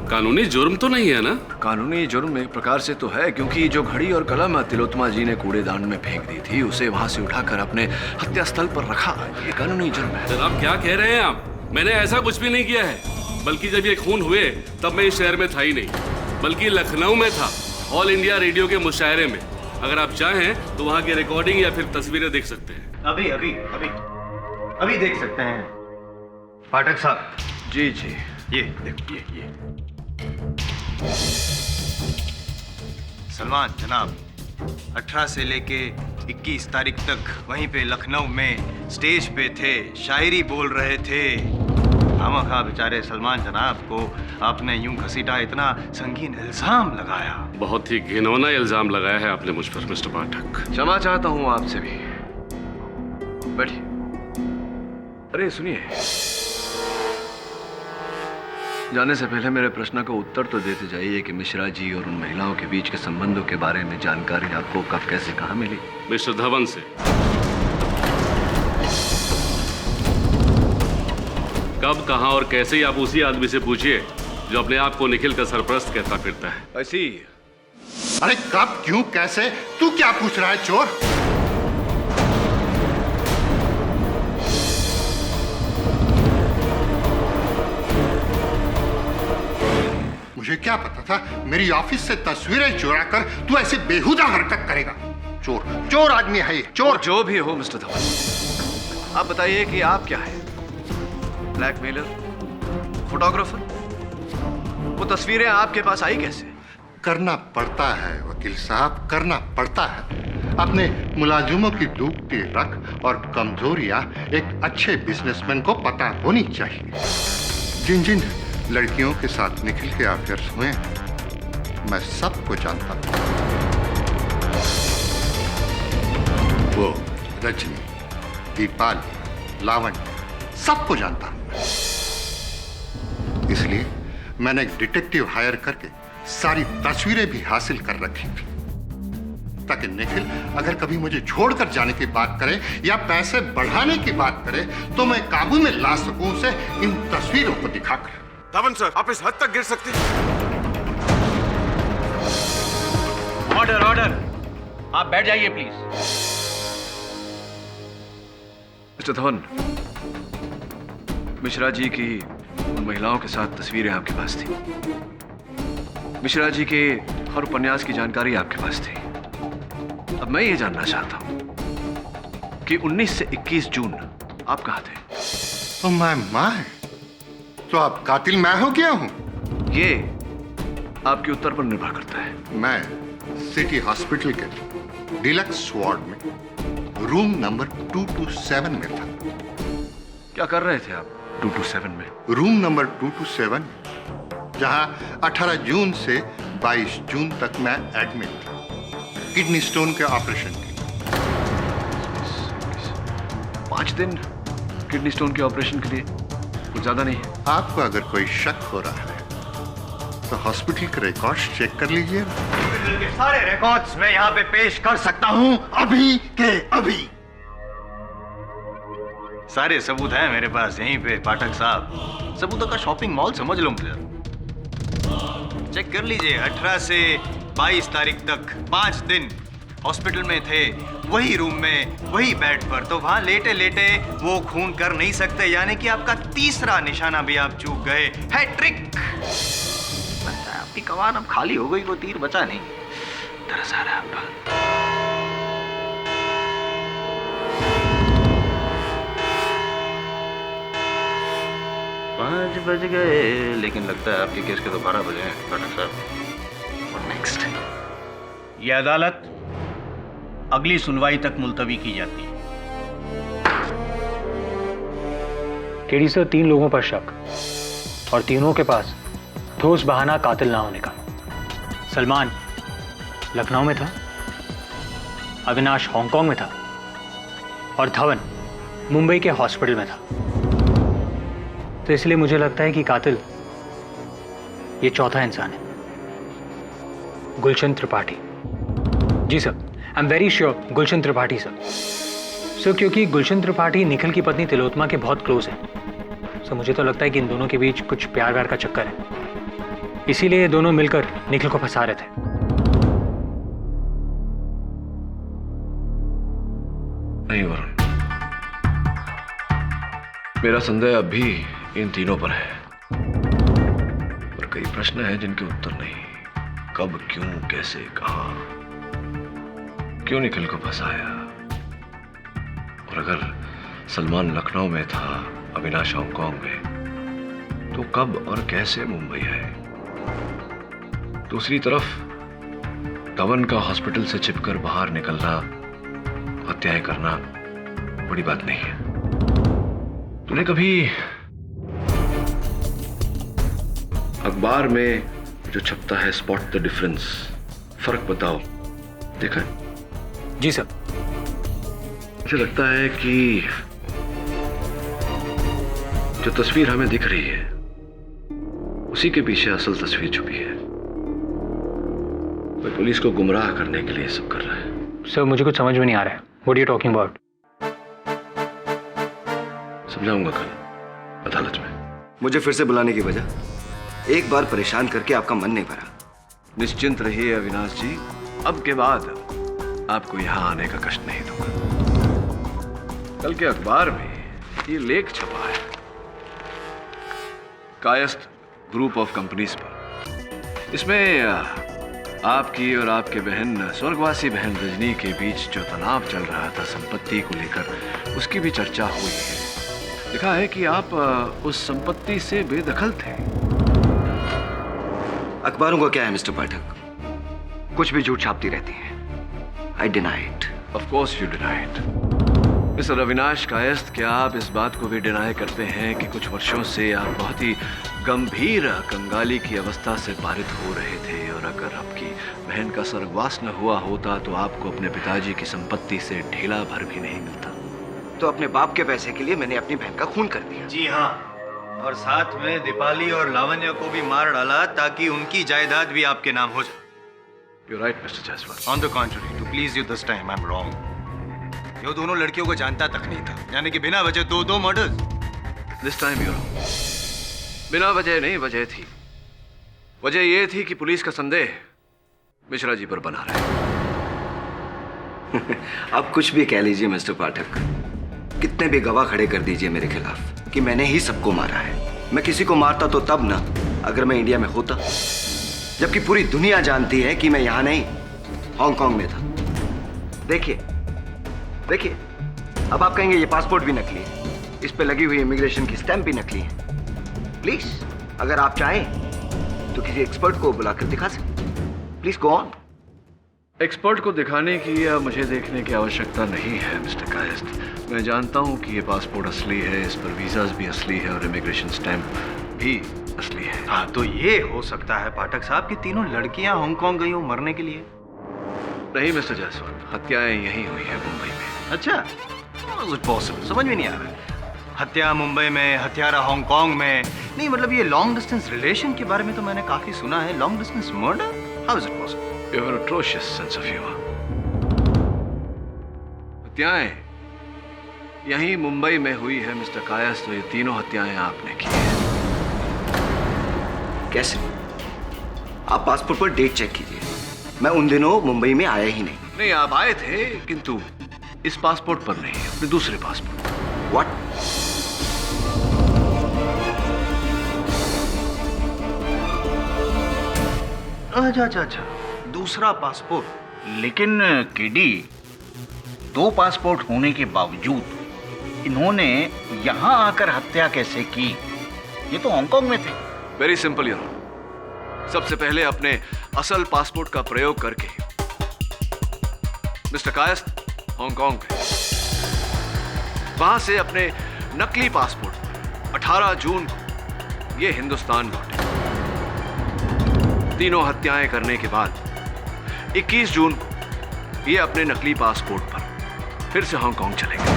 कानूनी जुर्म तो नहीं है ना? कानूनी जुर्म एक प्रकार से तो है, क्योंकि जो घड़ी और कलम तिलोत्मा जी ने कूड़ेदान में फेंक दी थी, उसे वहां से उठाकर अपने हत्या स्थल पर रखा। ये कानूनी जुर्म है। जनाब क्या कह रहे हैं आप? मैंने ऐसा कुछ भी नहीं किया है। बल्कि जब ये खून हुए तब मैं इस शहर में था ही नहीं, बल्कि लखनऊ में था, ऑल इंडिया रेडियो के मुशायरे में। अगर आप चाहें तो वहाँ की रिकॉर्डिंग या फिर तस्वीरें देख सकते हैं। अभी देख सकते हैं पाठक साहब। जी जी, ये देखो, ये सलमान जनाब 18 से लेके 21 तारीख तक वहीं पे लखनऊ में स्टेज पे थे, शायरी बोल रहे थे। खामखा बेचारे सलमान जनाब को आपने यूं घसीटा, इतना संगीन इल्जाम लगाया। बहुत ही घिनौना इल्जाम लगाया है आपने मुझ पर मिस्टर पाठक। क्षमा चाहता हूं आपसे भी। बैठिए। अरे सुनिए, जाने से पहले मेरे प्रश्न का उत्तर तो देते जाइए कि मिश्रा जी और उन महिलाओं के बीच के संबंधों के बारे में जानकारी आपको कब कैसे कहाँ मिली? मिस्टर धवन से। कब, कहां और कैसे ही आप उसी आदमी से पूछिए जो अपने आप को निखिल का सरपरस्त कहता फिरता है। ऐसी। अरे कब, क्यों, कैसे? तू क्या पूछ रहा है चोर? मुझे क्या पता था मेरी ऑफिस से तस्वीरें चुरा कर तू ऐसे बेहुदा हरकत करेगा। चोर, चोर आदमी है ये, चोर। जो भी हो मिस्टर धवन, आप बताइए कि आप क्या है? Blackmailer, photographer? वो तस्वीरें आपके पास आई कैसे? करना पड़ता है वकील साहब, करना पड़ता है। अपने मुलाजिमों की डूबती रख और कमजोरियां एक अच्छे बिजनेसमैन को पता होनी चाहिए। जिन जिन लड़कियों के साथ निखिल के अफेयर्स हुए मैं सबको जानता हूं। वो रजनी, दीपाली, लावण्य, सबको जानता हूं। इसलिए मैंने एक डिटेक्टिव हायर करके सारी तस्वीरें भी हासिल कर रखी थी, ताकि निखिल अगर कभी मुझे छोड़कर जाने की बात करे या पैसे बढ़ाने की बात करे तो मैं काबू में ला सकूं उसे इन तस्वीरों को दिखाकर। धवन सर, आप इस हद तक गिर सकते हैं? Order, order. आप बैठ जाइए प्लीज। मिस्टर धवन, मिश्रा जी की उन महिलाओं के साथ तस्वीरें आपके पास थी। मिश्रा जी के हर उपन्यास की जानकारी आपके पास थी। अब मैं ये जानना चाहता हूं कि 19 से 21 जून आप कहां थे? Oh my, तो अब कातिल मैं हूं क्या हूं? ये आपके उत्तर पर निर्भर करता है। मैं सिटी हॉस्पिटल के डिलक्स वार्ड में रूम नंबर 227 में था। क्या कर रहे थे आप 227 में? रूम नंबर 227 जहां 18 जून से 22 जून तक मैं एडमिट था किडनी स्टोन के ऑपरेशन की। 5 दिन किडनी स्टोन के ऑपरेशन के लिए कुछ ज्यादा नहीं है। आपको अगर कोई शक हो रहा है तो हॉस्पिटल के रिकॉर्ड्स चेक कर लीजिए। हॉस्पिटल के सारे रिकॉर्ड्स मैं यहाँ पे पेश कर सकता हूँ अभी के अभी। सारे सबूत हैं मेरे पास यहीं पे पाठक साहब। सबूतों का शॉपिंग मॉल समझ लो मुझे। चेक कर लीजिए 18 से 22 तारीख तक 5 दिन हॉस्पिटल में थे, वही रूम में वही बेड पर, तो वहां लेटे लेटे वो खून कर नहीं सकते, यानी कि आपका तीसरा निशाना भी आप चूक गए। हैट्रिक। लगता है आपकी कमान अब खाली हो गई, वो तीर बचा नहीं। तरस आ रहा है आपका। 5 बज गए, लेकिन लगता है आपके केस के तो 12 बजे हैं पाठक साहब। और नेक्स्ट ये अदालत अगली सुनवाई तक मुलतवी की जाती है। केडी सर, 3 लोगों पर शक और तीनों के पास ठोस बहाना कातिल ना होने का। सलमान लखनऊ में था, अविनाश हांगकांग में था और धवन मुंबई के हॉस्पिटल में था। तो इसलिए मुझे लगता है कि कातिल ये चौथा इंसान है, गुलशन त्रिपाठी। जी sir, I am very sure Gulshan Tripathi sir, क्योंकि गुलशन त्रिपाठी निखिल की पत्नी तिलोत्तमा के बहुत क्लोज है। सो मुझे तो लगता है कि इन दोनों के बीच कुछ प्यार व्यार का चक्कर है, इसीलिए ये दोनों मिलकर निखिल को फंसा रहे थे। नहीं वरुण, मेरा संदेह अब भी इन तीनों पर है, पर कई प्रश्न हैं जिनके उत्तर नहीं। कब, क्यों, कैसे, कहां, क्यों निखिल को फंसाया, और अगर सलमान लखनऊ में था, अविनाश हांगकांग में, तो कब और कैसे मुंबई आए। दूसरी तरफ धवन का हॉस्पिटल से छिपकर बाहर निकलना, हत्याएं करना बड़ी बात नहीं है। तूने कभी अखबार में जो छपता है स्पॉट द डिफरेंस, फर्क बताओ, देखा है? जी सर। मुझे लगता है कि जो तस्वीर हमें दिख रही है उसी के पीछे असल तस्वीर छुपी है। कोई पुलिस को गुमराह करने के लिए सब कर रहा है। सर मुझे कुछ समझ में नहीं आ रहा है। What are you talking about? समझाऊंगा कल अदालत में। मुझे फिर से बुलाने की वजह? एक बार परेशान करके आपका मन नहीं भरा? निश्चिंत रहिए अविनाश जी, अब के बाद आपको यहां आने का कष्ट नहीं दूंगा। कल के अखबार में ये लेख छपा है कायस्थ ग्रुप ऑफ कंपनीज पर। इसमें आपकी और आपके बहन, स्वर्गवासी बहन रजनी के बीच जो तनाव चल रहा था संपत्ति को लेकर, उसकी भी चर्चा हुई है। लिखा है कि आप उस संपत्ति से बेदखल थे। अखबारों का क्या है मिस्टर पाठक, कुछ भी झूठ छापती रहती हैं। I deny it. Of course you deny it. Mister Avinash Kayastha, क्या आप इस बात को भी डिनाई करते हैं कि कुछ वर्षों से आप बहुत ही गंभीर कंगाली की अवस्था से पारित हो रहे थे, और अगर आपकी बहन का स्वर्गवास न हुआ होता तो आपको अपने पिताजी की संपत्ति से ढेला भर भी नहीं मिलता? तो अपने बाप के पैसे के लिए मैंने अपनी बहन का खून कर दिया। जी हाँ, और साथ में दीपाली और लावण्य को भी मार डाला ताकि उनकी जायदाद भी आपके नाम हो जाए। You're right, Mr. Jaiswal. On the contrary, to please you this time, I'm wrong. ये दोनों लड़कियों को जानता तक नहीं था, यानी कि बिना वजह दो murders. This time you're wrong. बिना वजह नहीं, वजह थी। वजह ये थी कि पुलिस का संदेह मिश्रा जी पर बना रहा है। आप कुछ भी कह लीजिए मिस्टर पाठक, कितने भी गवाह खड़े कर दीजिए मेरे खिलाफ कि मैंने ही सबको मारा है। मैं किसी को मारता तो तब ना, अगर मैं इंडिया में होता, जबकि पूरी दुनिया जानती है कि मैं यहां नहीं, हांगकांग में था। देखिए देखिए, अब आप कहेंगे ये पासपोर्ट भी नकली है, इस पे लगी हुई इमिग्रेशन की स्टैंप भी नकली है। प्लीज, अगर आप चाहें तो किसी एक्सपर्ट को बुलाकर दिखा सकते। Please go on. एक्सपर्ट को दिखाने की या मुझे देखने की आवश्यकता नहीं है मिस्टर कायस्थ। मैं जानता हूं कि ये पासपोर्ट असली है, इस पर वीजाज भी असली है और इमिग्रेशन स्टैंप भी असली है। हाँ, तो ये हो सकता है पाठक साहब कि तीनों लड़कियां हांगकांग गई हो मरने के लिए। नहीं मिस्टर जायसवाल, हत्याएं यहीं हुई है मुंबई में। अच्छा, पॉसिबल समझ में नहीं आ रहा। हत्या मुंबई में, हत्यारा हांगकांग में। नहीं मतलब ये लॉन्ग डिस्टेंस रिलेशन के बारे में तो मैंने काफी सुना है। Long distance murder, how is it possible? You have an atrocious sense of humor. हत्याएं यहीं मुंबई में हुई है मिस्टर कायस्थ। तो ये तीनों हत्याएं आपने की हैं। कैसे? आप पासपोर्ट पर डेट चेक कीजिए। मैं उन दिनों मुंबई में आया ही नहीं। नहीं, आप आए थे किंतु इस पासपोर्ट पर नहीं, अपने दूसरे पासपोर्ट पर। What? अच्छा, दूसरा पासपोर्ट। लेकिन केडी, 2 पासपोर्ट होने के बावजूद इन्होंने यहाँ आकर हत्या कैसे की? ये तो हांगकांग में थे। Very simple your honour. सबसे पहले अपने असल पासपोर्ट का प्रयोग करके मिस्टर कायस्थ हांगकांग गए। वहां से अपने नकली पासपोर्ट पर 18 जून को ये हिंदुस्तान लौटे। तीनों हत्याएं करने के बाद 21 जून को ये अपने नकली पासपोर्ट पर फिर से हांगकांग चले गए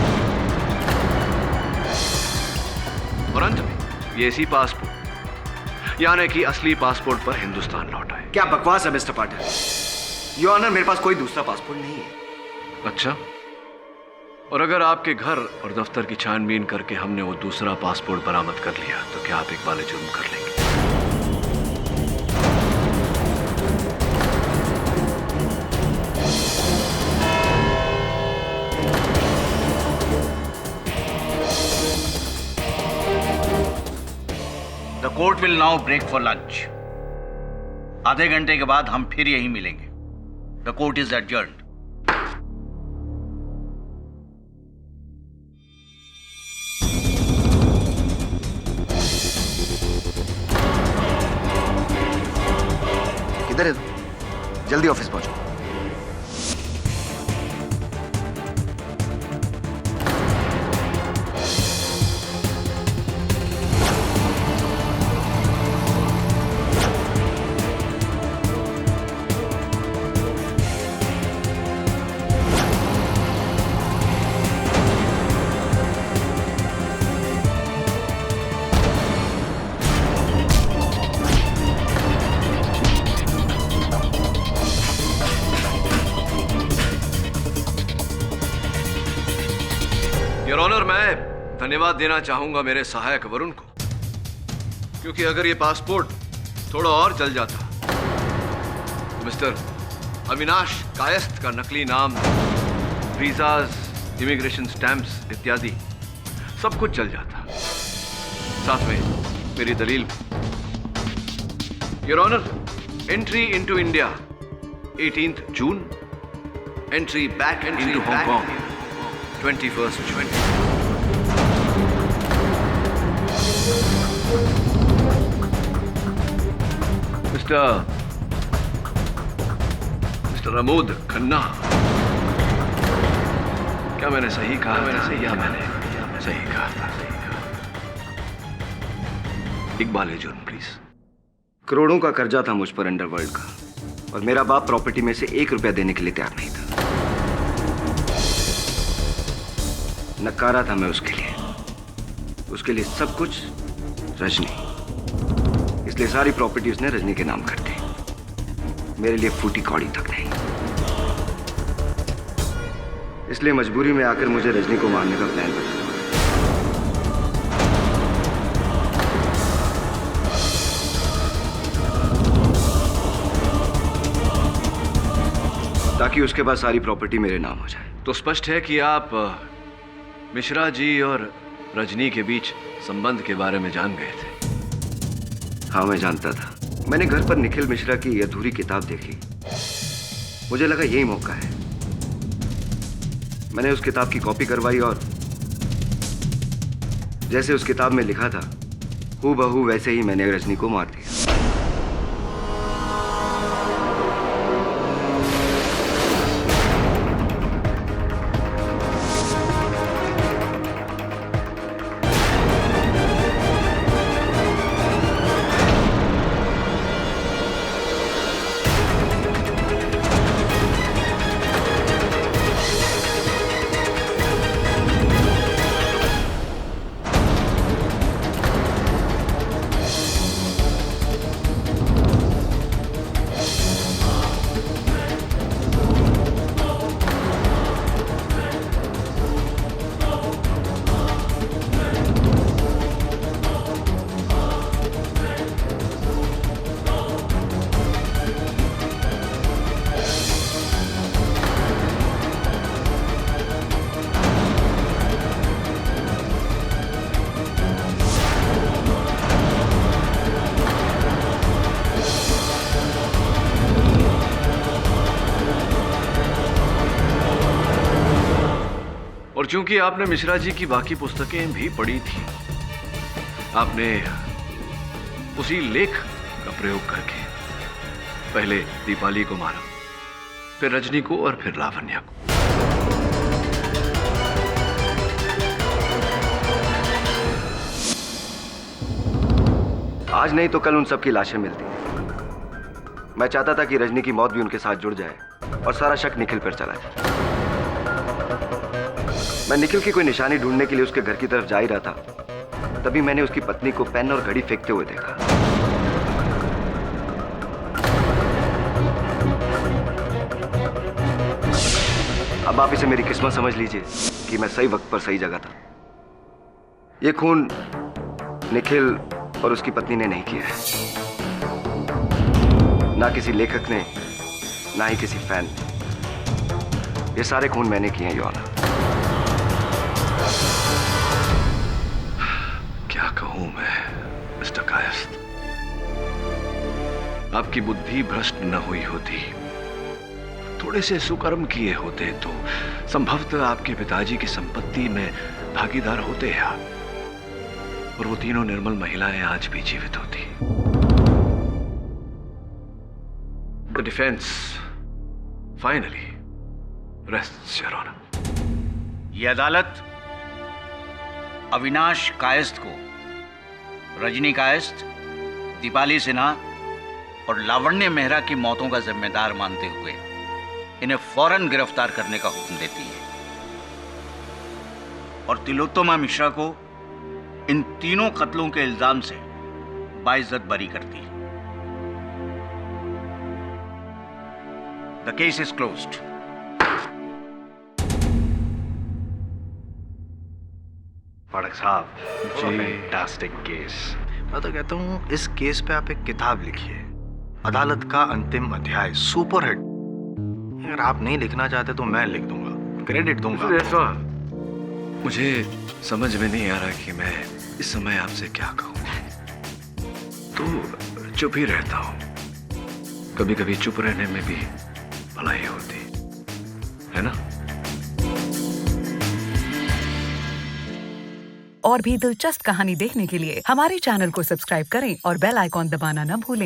और अंत में ये इसी पासपोर्ट यानी कि असली पासपोर्ट पर हिंदुस्तान लौट आए। क्या बकवास है मिस्टर पाठक। योर ऑनर, मेरे पास कोई दूसरा पासपोर्ट नहीं है। अच्छा, और अगर आपके घर और दफ्तर की छानबीन करके हमने वो दूसरा पासपोर्ट बरामद कर लिया तो क्या आप इकबाल जुर्म कर लेंगे? The court will now break for lunch. आधे घंटे के बाद हम फिर यहीं मिलेंगे। The court is adjourned. किधर है तू? जल्दी ऑफिस पहुंचो। योर ऑनर, मैं धन्यवाद देना चाहूंगा मेरे सहायक वरुण को, क्योंकि अगर ये पासपोर्ट थोड़ा और चल जाता तो मिस्टर अविनाश कायस्थ का नकली नाम, वीजाज, इमिग्रेशन स्टैंप्स इत्यादि सब कुछ चल जाता। साथ में मेरी दलील। Your honour, entry into India 18th June, entry back into Hong Kong 21st June. Mister Amod Khanna, क्या मैंने सही कहा? मैंने सही कहा था। इकबाल जुर्म प्लीज। करोड़ों का कर्जा था मुझ पर अंडरवर्ल्ड का, और मेरा बाप प्रॉपर्टी में से 1 रुपया देने के लिए तैयार नहीं था। नकारा था मैं उसके लिए सब कुछ रजनी। इसलिए सारी प्रॉपर्टी उसने रजनी के नाम कर दी। मेरे लिए फूटी कौड़ी तक नहीं। इसलिए मजबूरी में आकर मुझे रजनी को मारने का प्लान बना, ताकि उसके बाद सारी प्रॉपर्टी मेरे नाम हो जाए। तो स्पष्ट है कि आप मिश्रा जी और रजनी के बीच संबंध के बारे में जान गए थे। हाँ, मैं जानता था। मैंने घर पर निखिल मिश्रा की अधूरी किताब देखी। मुझे लगा यही मौका है। मैंने उस किताब की कॉपी करवाई और जैसे उस किताब में लिखा था हूबहू वैसे ही मैंने रजनी को मार दिया। और चूंकि आपने मिश्रा जी की बाकी पुस्तकें भी पढ़ी थी, आपने उसी लेख का प्रयोग करके पहले दीपाली को मारा, फिर रजनी को और फिर लावण्या को। आज नहीं तो कल उन सब की लाशें मिलती। मैं चाहता था कि रजनी की मौत भी उनके साथ जुड़ जाए और सारा शक निखिल पर चला जाए। मैं निखिल की कोई निशानी ढूंढने के लिए उसके घर की तरफ जा ही रहा था, तभी मैंने उसकी पत्नी को पेन और घड़ी फेंकते हुए देखा। अब आप इसे मेरी किस्मत समझ लीजिए कि मैं सही वक्त पर सही जगह था। यह खून निखिल और उसकी पत्नी ने नहीं किया है, ना किसी लेखक ने, ना ही किसी फैन ने। ये सारे खून मैंने किए हैं, योर ऑनर। क्या कहूं मैं मिस्टर कायस्थ, आपकी बुद्धि भ्रष्ट न हुई होती, थोड़े से सुकर्म किए होते तो संभवतः आपके पिताजी की संपत्ति में भागीदार होते हैं आप, और वो तीनों निर्मल महिलाएं आज भी जीवित होती। The defence finally rests your honour. ये अदालत अविनाश कायस्थ को रजनी कायस्थ, दीपाली सिन्हा और लावण्य मेहरा की मौतों का जिम्मेदार मानते हुए इन्हें फौरन गिरफ्तार करने का हुक्म देती है और तिलोत्तमा मिश्रा को इन तीनों कत्लों के इल्जाम से बाइज्जत बरी करती है। The case is closed. Pathak साहब, फैंटास्टिक केस। मैं तो कहता हूँ इस केस पे आप एक किताब लिखिए, अदालत का अंतिम अध्याय, सुपर हिट। अगर आप नहीं लिखना चाहते तो मैं लिख दूंगा, क्रेडिट दूंगा। मुझे समझ में नहीं आ रहा कि मैं इस समय आपसे क्या कहूं, तो चुप ही रहता हूं। कभी कभी चुप रहने में भी भलाई होती है ना। और भी दिलचस्प कहानी देखने के लिए हमारे चैनल को सब्सक्राइब करें और बेल आइकॉन दबाना न भूलें।